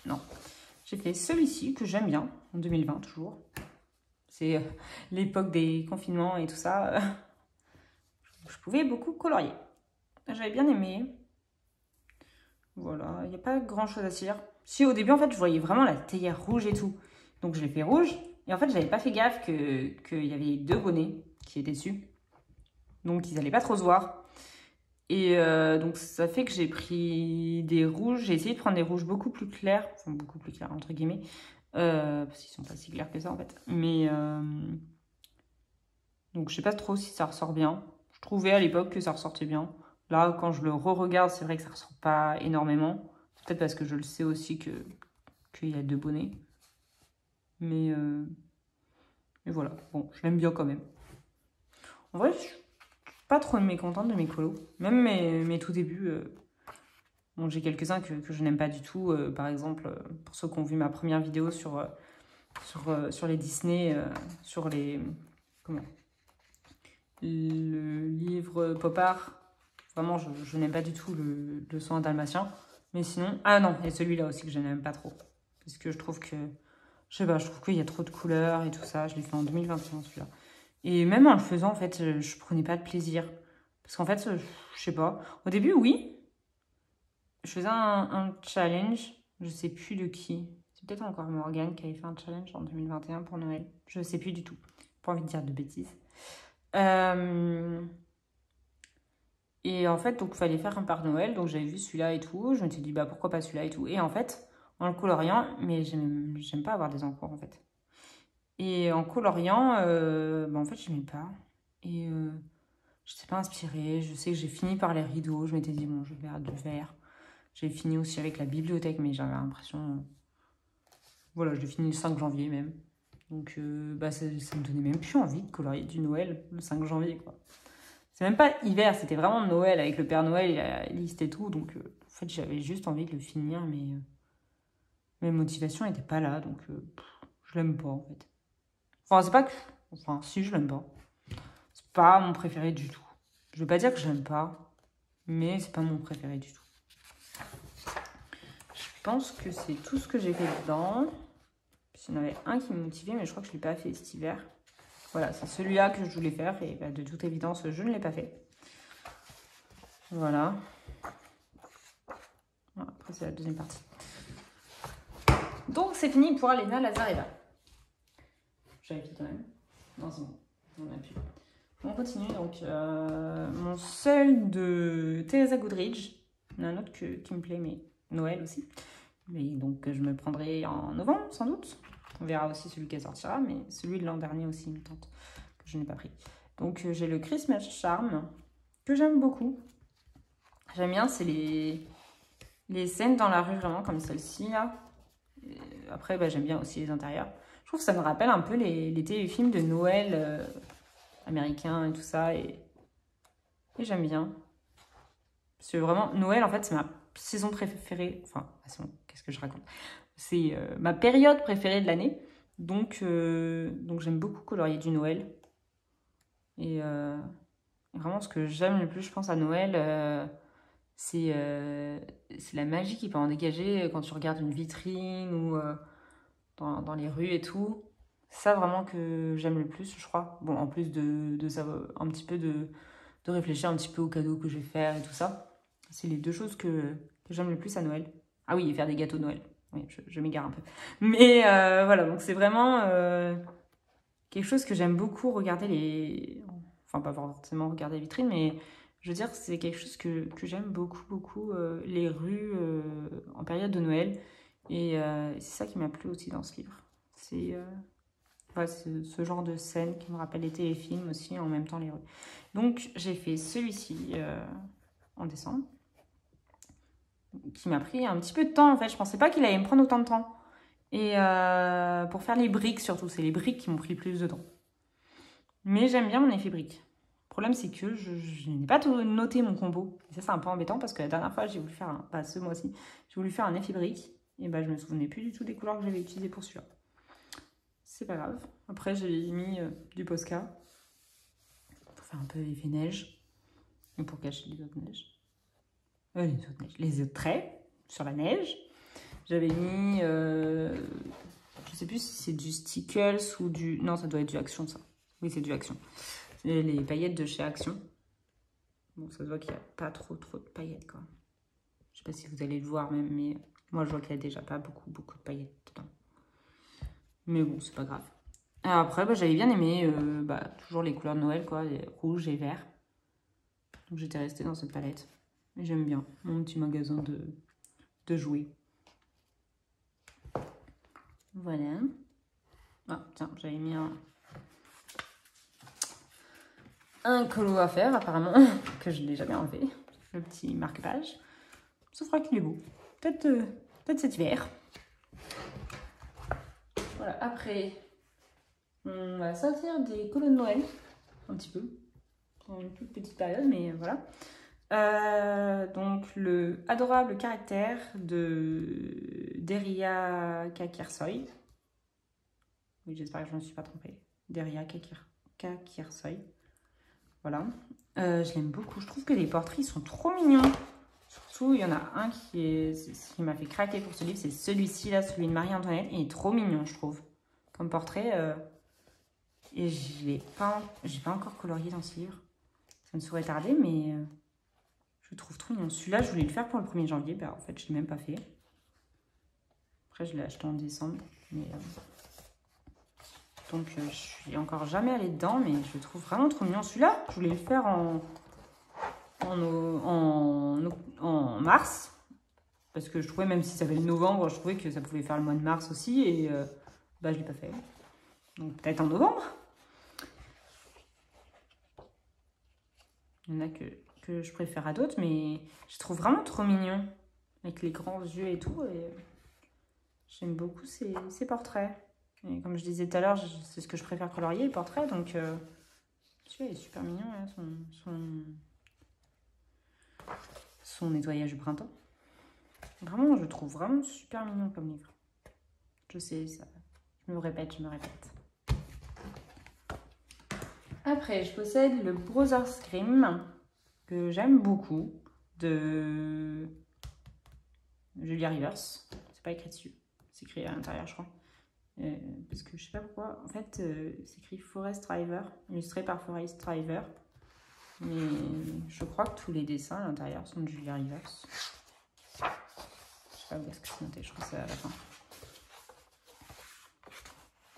Non. J'ai fait celui-ci que j'aime bien, en 2020 toujours. C'est l'époque des confinements et tout ça. Je pouvais beaucoup colorier. J'avais bien aimé. Voilà, il n'y a pas grand chose à dire. Si au début, en fait, je voyais vraiment la théière rouge et tout. Donc je l'ai fait rouge. Et en fait, j'avais pas fait gaffe qu'il y avait 2 bonnets qui étaient dessus. Donc ils n'allaient pas trop se voir. Et donc ça fait que j'ai pris des rouges. J'ai essayé de prendre des rouges beaucoup plus clairs. Enfin, beaucoup plus clairs, entre guillemets. Parce qu'ils sont pas si clairs que ça, en fait. Mais... donc je sais pas trop si ça ressort bien. Je trouvais à l'époque que ça ressortait bien. Là, quand je le re-regarde, c'est vrai que ça ressort pas énormément. Peut-être parce que je le sais aussi qu'il y a 2 bonnets. Mais voilà. Bon, je l'aime bien quand même. En vrai, je suis pas trop mécontente de mes colos. Même mes tout débuts. Bon, j'ai quelques-uns que je n'aime pas du tout. Par exemple, pour ceux qui ont vu ma première vidéo sur les Disney, sur les... Comment? Le livre Pop Art. Vraiment, je n'aime pas du tout le soin dalmatien. Mais sinon... Ah non, et celui-là aussi que je n'aime pas trop. Parce que je trouve que... Je sais pas, je trouve qu'il y a trop de couleurs et tout ça. Je l'ai fait en 2021, celui-là. Et même en le faisant, en fait, je prenais pas de plaisir. Parce qu'en fait, je sais pas. Au début, oui. Je faisais un challenge. Je sais plus de qui. C'est peut-être encore Morgane qui avait fait un challenge en 2021 pour Noël. Je sais plus du tout. Pas envie de dire de bêtises. Et en fait, donc il fallait faire un Père Noël. Donc j'avais vu celui-là et tout. Je me suis dit, bah pourquoi pas celui-là et tout. Et en fait, en le coloriant, mais j'aime pas avoir des encours en fait. Et en coloriant, bah, en fait, je n'aimais pas. Et je n'étais pas inspirée. Je sais que j'ai fini par les rideaux. Je m'étais dit, bon, je vais faire du vert. J'ai fini aussi avec la bibliothèque, mais j'avais l'impression... Voilà, je l'ai fini le 5 janvier même. Donc, bah, ça me donnait même plus envie de colorier du Noël le 5 janvier, quoi. C'est même pas hiver, c'était vraiment Noël avec le Père Noël et la liste et tout. Donc, en fait, j'avais juste envie de le finir, mais mes motivations n'étaient pas là. Donc, je l'aime pas, en fait. Enfin, c'est pas que... Enfin, si, je l'aime pas. C'est pas mon préféré du tout. Je veux pas dire que je l'aime pas, mais c'est pas mon préféré du tout. Je pense que c'est tout ce que j'ai fait dedans. Il y en avait un qui me motivait, mais je crois que je ne l'ai pas fait cet hiver. Voilà, c'est celui-là que je voulais faire et bah, de toute évidence, je ne l'ai pas fait. Voilà. Après, c'est la deuxième partie. Donc, c'est fini pour Alena Lazareva. J'avais fait quand même. Non, c'est bon. On a pu. On continue. Donc, mon seul de Teresa Goodridge. Il y en a un autre qui me plaît, mais Noël aussi. Mais donc, je me prendrai en novembre, sans doute. On verra aussi celui qui sortira, mais celui de l'an dernier aussi, il me tente, que je n'ai pas pris. Donc, j'ai le Christmas Charm, que j'aime beaucoup. J'aime bien, c'est les scènes dans la rue, vraiment, comme celle-ci, là. Et après, bah, j'aime bien aussi les intérieurs. Je trouve que ça me rappelle un peu les téléfilms de Noël américains et tout ça, et j'aime bien. Parce que vraiment, Noël, en fait, c'est ma saison préférée. Enfin, qu'est-ce que je raconte? C'est ma période préférée de l'année. Donc j'aime beaucoup colorier du Noël. Et vraiment, ce que j'aime le plus, je pense, à Noël, c'est la magie qui peut en dégager quand tu regardes une vitrine ou dans les rues et tout. C'est ça vraiment que j'aime le plus, je crois. Bon, en plus de ça, un petit peu de réfléchir un petit peu aux cadeaux que je vais faire et tout ça. C'est les deux choses que j'aime le plus à Noël. Ah oui, et faire des gâteaux de Noël. Oui, je m'égare un peu. Mais voilà, donc c'est vraiment quelque chose que j'aime beaucoup regarder les... Enfin, pas forcément regarder les vitrines, mais je veux dire, c'est quelque chose que j'aime beaucoup, beaucoup, les rues en période de Noël. Et c'est ça qui m'a plu aussi dans ce livre. C'est ce genre de scène qui me rappelle les téléfilms aussi, en même temps les rues. Donc, j'ai fait celui-ci en décembre, qui m'a pris un petit peu de temps, en fait. Je pensais pas qu'il allait me prendre autant de temps. Et pour faire les briques, surtout. C'est les briques qui m'ont pris le plus de temps. Mais j'aime bien mon effet brique. Le problème, c'est que je n'ai pas tout noté mon combo. Et ça, c'est un peu embêtant parce que la dernière fois, j'ai voulu faire ce mois-ci, j'ai voulu faire un effet brique. Et bah, je me souvenais plus du tout des couleurs que j'avais utilisées pour celui-là. C'est pas grave. Après, j'ai mis du Posca pour faire un peu effet neige. Et pour cacher les autres neiges. Les autres traits sur la neige. J'avais mis, je sais plus si c'est du Stickles ou du... Non, ça doit être du Action, ça. Oui, c'est du Action. C'est les paillettes de chez Action. Bon, ça se voit qu'il n'y a pas trop de paillettes, quoi. Je sais pas si vous allez le voir même, mais moi, je vois qu'il n'y a déjà pas beaucoup de paillettes dedans. Mais bon, c'est pas grave. Alors après, bah, j'avais bien aimé, toujours les couleurs de Noël, quoi, les rouges et verts. Donc, j'étais restée dans cette palette. J'aime bien mon petit magasin de jouets. Voilà. Ah, tiens, j'avais mis un colo à faire, apparemment, que je l'ai jamais enlevé. Le petit marque-page. Sauf qu'il est beau. Peut-être cet hiver. Voilà, après, on va sortir des colos de Noël, un petit peu. Pour une toute petite période, mais voilà. Donc, le adorable caractère de Deria Kakirsoy. Oui, j'espère que je ne me suis pas trompée. Deria Kakirsoy. Voilà. Je l'aime beaucoup. Je trouve que les portraits ils sont trop mignons. Surtout, il y en a un qui m'a fait craquer pour ce livre. C'est celui-ci, là, celui de Marie-Antoinette. Il est trop mignon, je trouve. Comme portrait. Et j'ai pas encore colorié dans ce livre. Ça ne saurait tarder, mais je le trouve trop mignon. Celui-là, je voulais le faire pour le 1er janvier. Ben, en fait, je ne l'ai même pas fait. Après, je l'ai acheté en décembre. Mais, donc, je suis encore jamais allée dedans, mais je le trouve vraiment trop mignon. Celui-là, je voulais le faire en mars. Parce que je trouvais, même si ça fait le novembre, je trouvais que ça pouvait faire le mois de mars aussi. Et bah, je ne l'ai pas fait. Donc, peut-être en novembre. Il y en a que je préfère à d'autres, mais je trouve vraiment trop mignon. Avec les grands yeux et tout. Et j'aime beaucoup ces portraits. Et comme je disais tout à l'heure, c'est ce que je préfère colorier, les portraits. Donc, celui-là est super mignon. Là, son nettoyage du printemps. Vraiment, je le trouve vraiment super mignon comme livre. Je sais, ça, je me répète. Après, je possède le Brothers Grimm, que j'aime beaucoup, de Julia Rivers. C'est pas écrit dessus, c'est écrit à l'intérieur, je crois. Parce que je sais pas pourquoi, en fait, c'est écrit Forest Driver, illustré par Forest Driver. Mais je crois que tous les dessins à l'intérieur sont de Julia Rivers. Je sais pas où est-ce que c'est noté, je crois que c'est à la fin.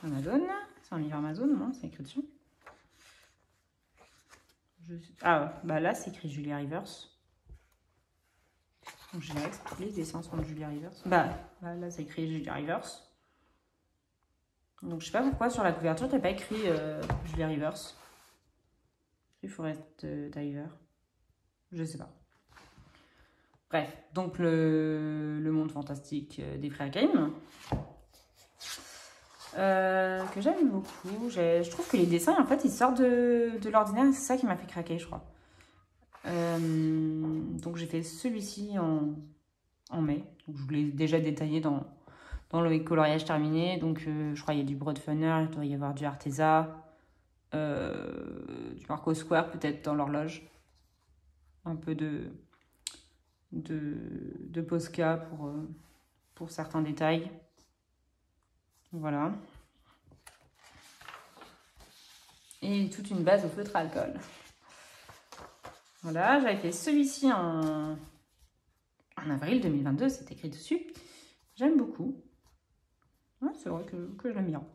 Amazon, c'est un livre Amazon, non? C'est écrit dessus. Ah, bah là, c'est écrit Julia Rivers. Donc, je dirais que tous les dessins sont de Julia Rivers. Bah là, c'est écrit Julia Rivers. Donc, je sais pas pourquoi sur la couverture, t'as pas écrit Julia Rivers. Il faut rester Diver. Je sais pas. Bref, donc le monde fantastique des frères Grimm. Que j'aime beaucoup. Je trouve que les dessins, en fait, ils sortent de l'ordinaire. C'est ça qui m'a fait craquer, je crois. Donc, j'ai fait celui-ci en mai. Donc, je vous l'ai déjà détaillé dans le coloriage terminé. Donc, je crois qu'il y a du Broadfunner, il doit y avoir du Arteza, du Marco Square, peut-être dans l'horloge. Un peu de Posca pour certains détails. Voilà. Et toute une base au feutre à alcool. Voilà, j'avais fait celui-ci en avril 2022, c'est écrit dessus. J'aime beaucoup. Ouais, c'est vrai que je l'aime bien.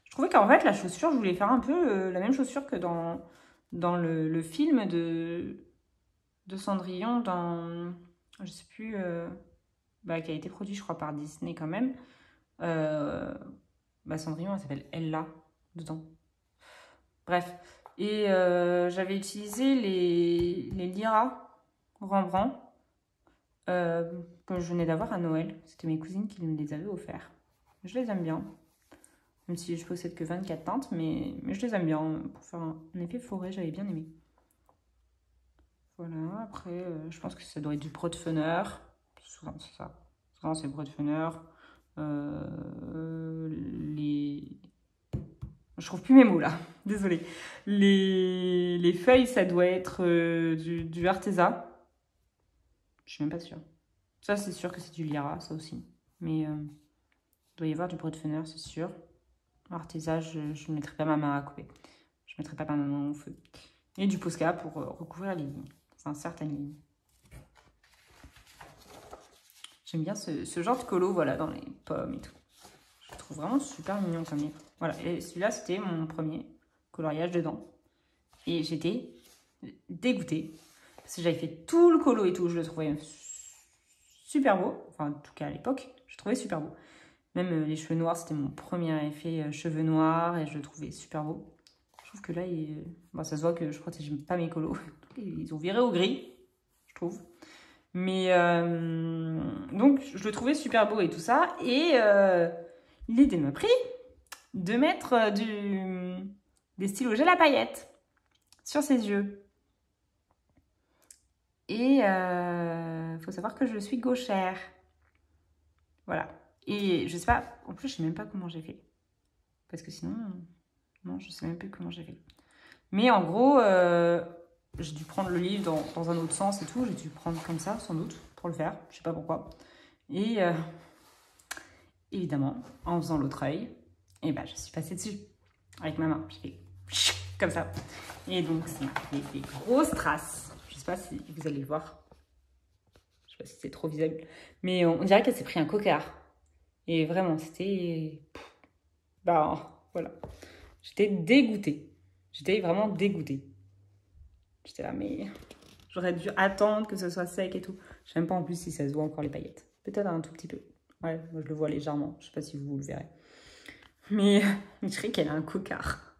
Je trouvais qu'en fait, la chaussure, je voulais faire un peu la même chaussure que dans le film de Cendrillon, je sais plus, qui a été produit, je crois, par Disney quand même. Cendrillon, elle s'appelle Ella, dedans. Bref. Et j'avais utilisé les Lyra Rembrandt que je venais d'avoir à Noël. C'était mes cousines qui me les avaient offerts. Je les aime bien. Même si je possède que 24 teintes, mais je les aime bien. Pour faire un effet forêt, j'avais bien aimé. Voilà, après, je pense que ça doit être du Broadfunner. Souvent, c'est ça. Souvent, c'est Broadfunner. Je trouve plus mes mots, là. Désolée. Les feuilles, ça doit être du Arteza. Je suis même pas sûre. Ça, c'est sûr que c'est du Lyra, ça aussi. Mais il doit y avoir du Broadfunner, c'est sûr. Arteza, je ne mettrai pas ma main à couper. Je ne mettrai pas ma main au feu. Et du Posca pour recouvrir les lignes. Enfin, certaines lignes. J'aime bien ce genre de colo, voilà, dans les pommes et tout. Je le trouve vraiment super mignon comme livre. Voilà, et celui-là, c'était mon premier coloriage dedans. Et j'étais dégoûtée. Parce que j'avais fait tout le colo et tout. Je le trouvais super beau. Enfin, en tout cas, à l'époque, je le trouvais super beau. Même les cheveux noirs, c'était mon premier effet cheveux noirs. Et je le trouvais super beau. Je trouve que là, ça se voit que je protège pas mes colos. Ils ont viré au gris, je trouve. Mais donc, je le trouvais super beau et tout ça. Et il était me prix de mettre des stylos gel à paillettes sur ses yeux. Et faut savoir que je suis gauchère. Voilà. Et je sais pas, en plus, je sais même pas comment j'ai fait. Parce que sinon, non, je sais même plus comment j'ai fait. Mais en gros, j'ai dû prendre le livre dans un autre sens et tout. J'ai dû prendre comme ça, sans doute, pour le faire. Je sais pas pourquoi. Et évidemment, en faisant l'autre œil, et je suis passée dessus. Avec ma main. J'ai fait comme ça. Et donc, ça m'a fait des grosses traces. Je sais pas si vous allez le voir. Je sais pas si c'est trop visible. Mais on dirait qu'elle s'est pris un cocard. Et vraiment, c'était... Bah, voilà. J'étais dégoûtée. J'étais vraiment dégoûtée. J'étais là, mais j'aurais dû attendre que ce soit sec et tout. Je sais même pas en plus si ça se voit encore les paillettes. Peut-être un tout petit peu. Ouais, moi je le vois légèrement. Je sais pas si vous le verrez. Mais je dirais qu'elle a un cocard.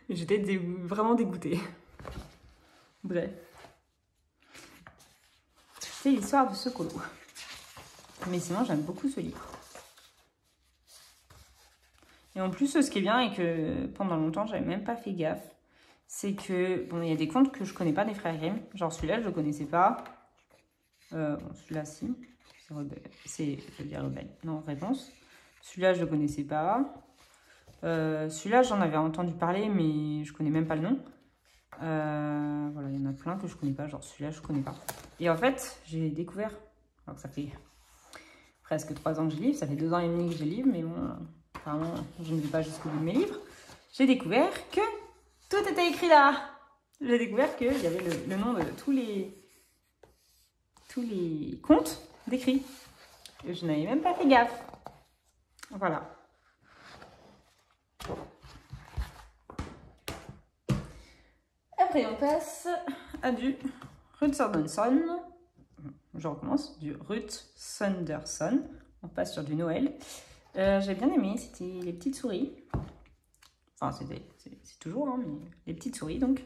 J'étais vraiment dégoûtée. Bref. C'est l'histoire de ce colo. Mais sinon, j'aime beaucoup ce livre. Et en plus, ce qui est bien et que pendant longtemps, j'avais même pas fait gaffe, c'est que, bon, il y a des contes que je connais pas des frères Grimm. Genre celui-là, je le connaissais pas. Bon, celui-là, si. C'est, je veux dire, rebelle. Non, réponse. Celui-là, je le connaissais pas. Celui-là, j'en avais entendu parler, mais je connais même pas le nom. Voilà, il y en a plein que je connais pas. Genre celui-là, je connais pas. Et en fait, j'ai découvert, alors que ça fait presque 3 ans que je livre, ça fait 2 ans et demi que je livre, mais bon, apparemment, je ne vais pas jusqu'au bout de mes livres. J'ai découvert que tout était écrit là. J'ai découvert qu'il y avait le nom de tous les contes décrits. Et je n'avais même pas fait gaffe. Voilà. Après, on passe à du Ruth Sanderson. Je recommence. Du Ruth Sanderson. On passe sur du Noël. J'ai bien aimé. C'était les petites souris. Enfin, c'est toujours, hein, mais les petites souris, donc.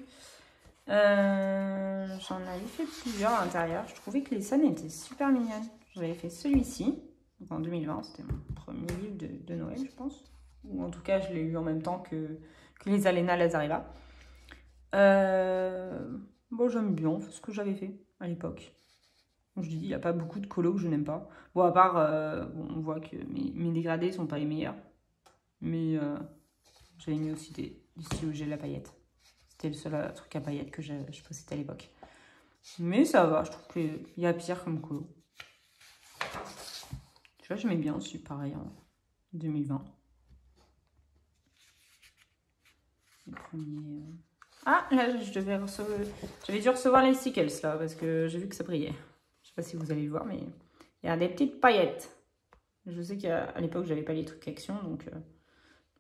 J'en avais fait plusieurs à l'intérieur. Je trouvais que les scènes étaient super mignonnes. J'avais fait celui-ci, donc en 2020. C'était mon premier livre de Noël, je pense. Ou en tout cas, je l'ai eu en même temps que les Alena Lazareva. Bon, j'aime bien ce que j'avais fait à l'époque. Je dis, il n'y a pas beaucoup de colos que je n'aime pas. Bon, à part, bon, on voit que mes dégradés ne sont pas les meilleurs. Mais j'avais mis aussi des stylos gel à paillettes. C'était le seul truc à paillettes que je possédais à l'époque. Mais ça va, je trouve qu'il y a pire comme colo. Tu vois, j'aimais bien aussi, pareil, en 2020. Le premier... Ah, là, j'avais dû recevoir les stickers, là, parce que j'ai vu que ça brillait. Je sais pas si vous allez le voir, mais il y a des petites paillettes. Je sais qu'à l'époque, j'avais pas les trucs action, donc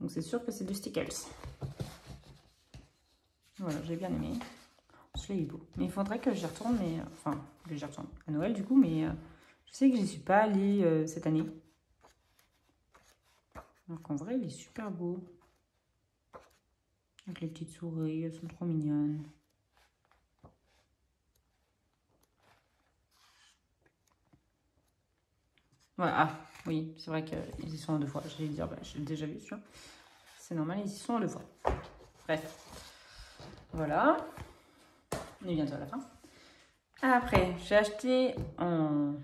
c'est sûr que c'est du stickers. Voilà, j'ai bien aimé. Celui-là, il est beau. Mais il faudrait que j'y retourne, mais... Enfin, que j'y retourne à Noël, du coup, mais je sais que j'y suis pas allée cette année. Donc, en vrai, il est super beau. Avec les petites souris, elles sont trop mignonnes. Voilà, ah, oui, c'est vrai qu'ils y sont en 2 fois. Je vais dire, bah, je l'ai déjà vu, celui-là. C'est normal, ils y sont en 2 fois. Bref. Voilà. On est bientôt à la fin. Après, j'ai acheté en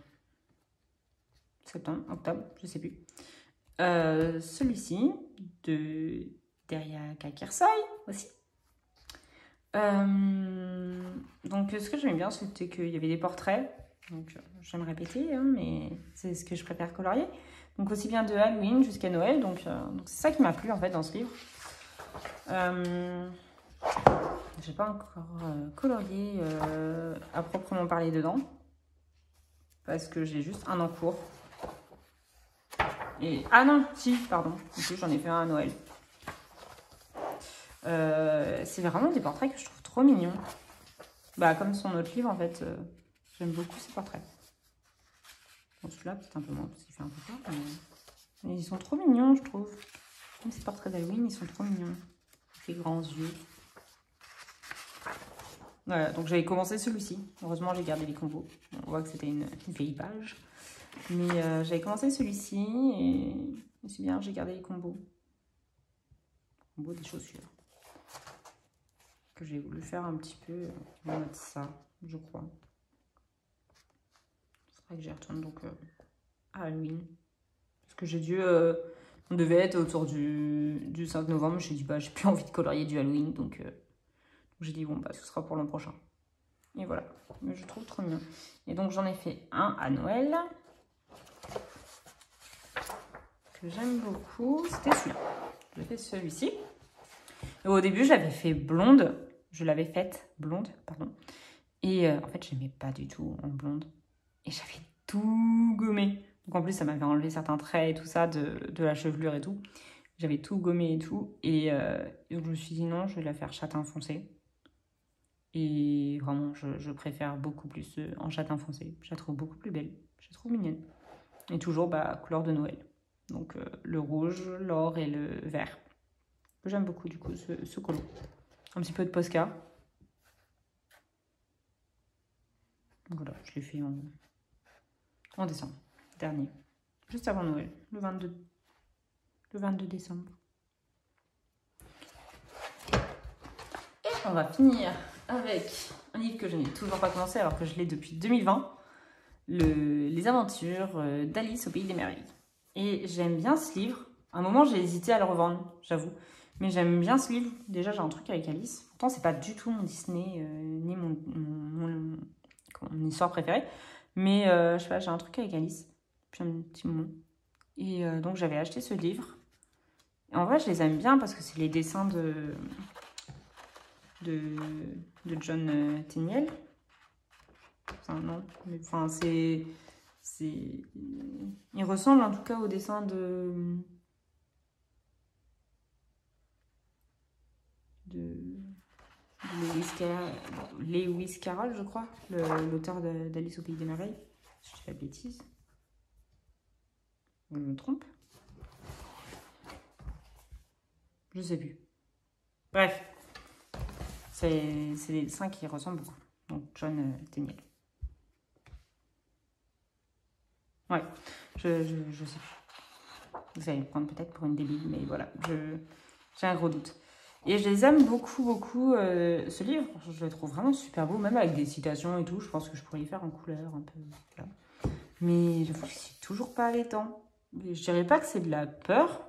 septembre, octobre, je sais plus. Celui-ci de Deria Kakersai aussi. Donc, ce que j'aimais bien, c'était qu'il y avait des portraits. Donc, je vais me répéter, hein, mais c'est ce que je préfère colorier. Donc, aussi bien de Halloween jusqu'à Noël. Donc c'est ça qui m'a plu, en fait, dans ce livre. Je n'ai pas encore colorié à proprement parler dedans. Parce que j'ai juste un en cours. Et... Ah non, si, pardon. En plus, j'en ai fait un à Noël. C'est vraiment des portraits que je trouve trop mignons. Bah, comme son autre livre, en fait, j'aime beaucoup ces portraits. Bon, celui-là, peut-être un peu moins, parce qu'il fait un peu peur. Mais ils sont trop mignons, je trouve. Même ces portraits d'Halloween, ils sont trop mignons. Ces grands yeux. Voilà, donc j'avais commencé celui-ci. Heureusement, j'ai gardé les combos. On voit que c'était une vieille page. Mais j'avais commencé celui-ci et c'est bien, j'ai gardé les combos. Combos des chaussures. Que j'ai voulu faire un petit peu en mode ça, je crois. C'est vrai que j'y retourne donc à Halloween. Parce que j'ai dû... on devait être autour du 5 novembre. J'ai dit, bah, j'ai plus envie de colorier du Halloween. Donc j'ai dit, bon, bah, ce sera pour l'an prochain. Et voilà. Mais je trouve trop mignon. Et donc, j'en ai fait un à Noël. Que j'aime beaucoup. C'était celui-là. J'ai fait celui-ci. Et au début, je l'avais fait blonde. Je l'avais faite blonde, pardon. Et en fait, je n'aimais pas du tout en blonde. Et j'avais tout gommé. Donc en plus, ça m'avait enlevé certains traits et tout ça, de la chevelure et tout. J'avais tout gommé et tout. Et donc je me suis dit non, je vais la faire châtain foncé. Et vraiment, je préfère beaucoup plus en châtain foncé. Je la trouve beaucoup plus belle. Je la trouve mignonne. Et toujours couleur de Noël. Donc le rouge, l'or et le vert. J'aime beaucoup du coup ce colo. Un petit peu de Posca. Donc voilà, je l'ai fait en décembre dernier. Juste avant Noël, le 22 décembre. Et on va finir avec un livre que je n'ai toujours pas commencé alors que je l'ai depuis 2020. Les aventures d'Alice au pays des merveilles. Et j'aime bien ce livre. À un moment, j'ai hésité à le revendre, j'avoue. Mais j'aime bien ce livre. Déjà, j'ai un truc avec Alice. Pourtant, c'est pas du tout mon Disney, ni mon histoire préférée. Mais je sais pas, j'ai un truc avec Alice. Depuis un petit moment. Et donc, j'avais acheté ce livre. Et en vrai, je les aime bien parce que c'est les dessins de John Tenniel. Enfin, non. Mais, enfin, il ressemble en tout cas au dessin de Lewis Carroll, je crois, l'auteur d'Alice au pays des merveilles. Si je dis pas de bêtises. Je me trompe. Je sais plus. Bref. C'est des dessins qui ressemblent beaucoup. Donc, John Tenniel. Ouais, je sais plus. Vous allez me prendre peut-être pour une débile, mais voilà, j'ai un gros doute. Et je les aime beaucoup, beaucoup, ce livre. Je le trouve vraiment super beau, même avec des citations et tout. Je pense que je pourrais y faire en couleur un peu. Voilà. Mais je suis toujours pas allée tant. Je dirais pas que c'est de la peur,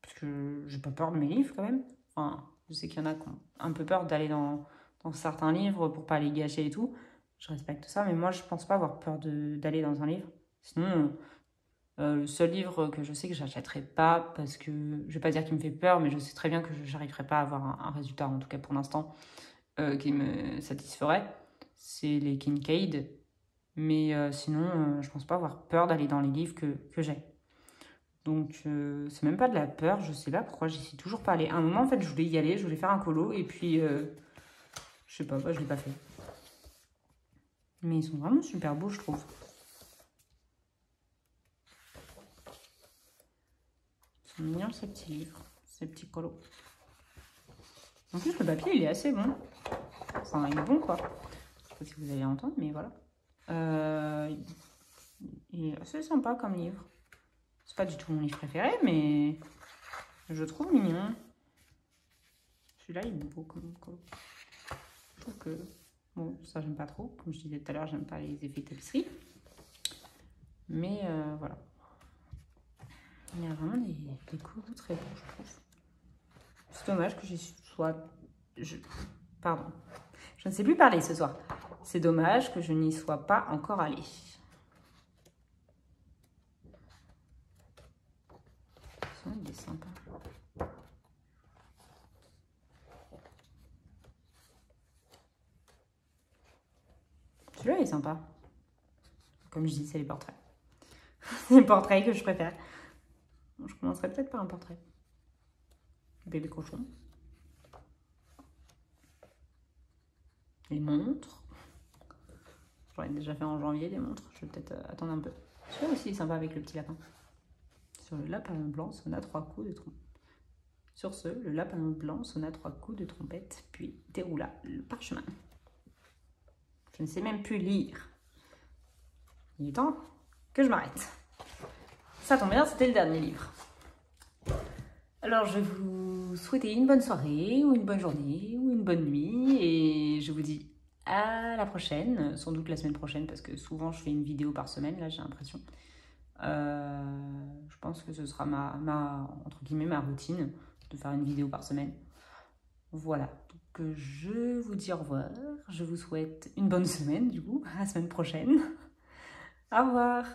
parce que j'ai pas peur de mes livres quand même. Enfin, je sais qu'il y en a qui ont un peu peur d'aller dans certains livres pour pas les gâcher et tout. Je respecte ça, mais moi je pense pas avoir peur d'aller dans un livre. Sinon, le seul livre que je sais que j'achèterai pas, parce que je vais pas dire qu'il me fait peur, mais je sais très bien que j'arriverai pas à avoir un résultat, en tout cas pour l'instant, qui me satisferait, c'est les Kincaid. Mais sinon, je pense pas avoir peur d'aller dans les livres que j'ai. Donc, c'est même pas de la peur, je sais pas pourquoi j'y suis toujours pas allée. À un moment, en fait, je voulais y aller, je voulais faire un colo, et puis, je sais pas, je l'ai pas fait. Mais ils sont vraiment super beaux, je trouve. Ils sont mignons, ces petits livres, ces petits colos. En plus, le papier, il est assez bon. Enfin, il est bon, quoi. Je sais pas si vous allez entendre, mais voilà. Il est assez sympa comme livre. C'est pas du tout mon livre préféré, mais je trouve mignon. Celui-là, il est beau comme colo. Je trouve que... Bon, ça, j'aime pas trop. Comme je disais tout à l'heure, j'aime pas les effets tapisserie. Mais voilà. Il y a vraiment des colos très beaux, je trouve. C'est dommage que j'y sois... Pardon. Je ne sais plus parler ce soir. C'est dommage que je n'y sois pas encore allée. Il est sympa. Celui-là est sympa. Comme je dis, c'est les portraits. C'est les portraits que je préfère. Je commencerai peut-être par un portrait. Bébé cochon. Les montres. J'en ai déjà fait en janvier, les montres. Je vais peut-être attendre un peu. Celui-là aussi est sympa avec le petit lapin. Sur le lapin blanc sonna 3 coups de trompette. Sur ce, le lapin blanc sonna 3 coups de trompette, puis déroula le parchemin. Je ne sais même plus lire. Il est temps que je m'arrête. Ça tombe bien, c'était le dernier livre. Alors, je vais vous souhaiter une bonne soirée, ou une bonne journée, ou une bonne nuit, et je vous dis à la prochaine, sans doute la semaine prochaine, parce que souvent je fais une vidéo par semaine, là j'ai l'impression. Je pense que ce sera entre guillemets, ma routine, de faire une vidéo par semaine. Voilà, donc je vous dis au revoir, je vous souhaite une bonne semaine, du coup, à la semaine prochaine. Au revoir.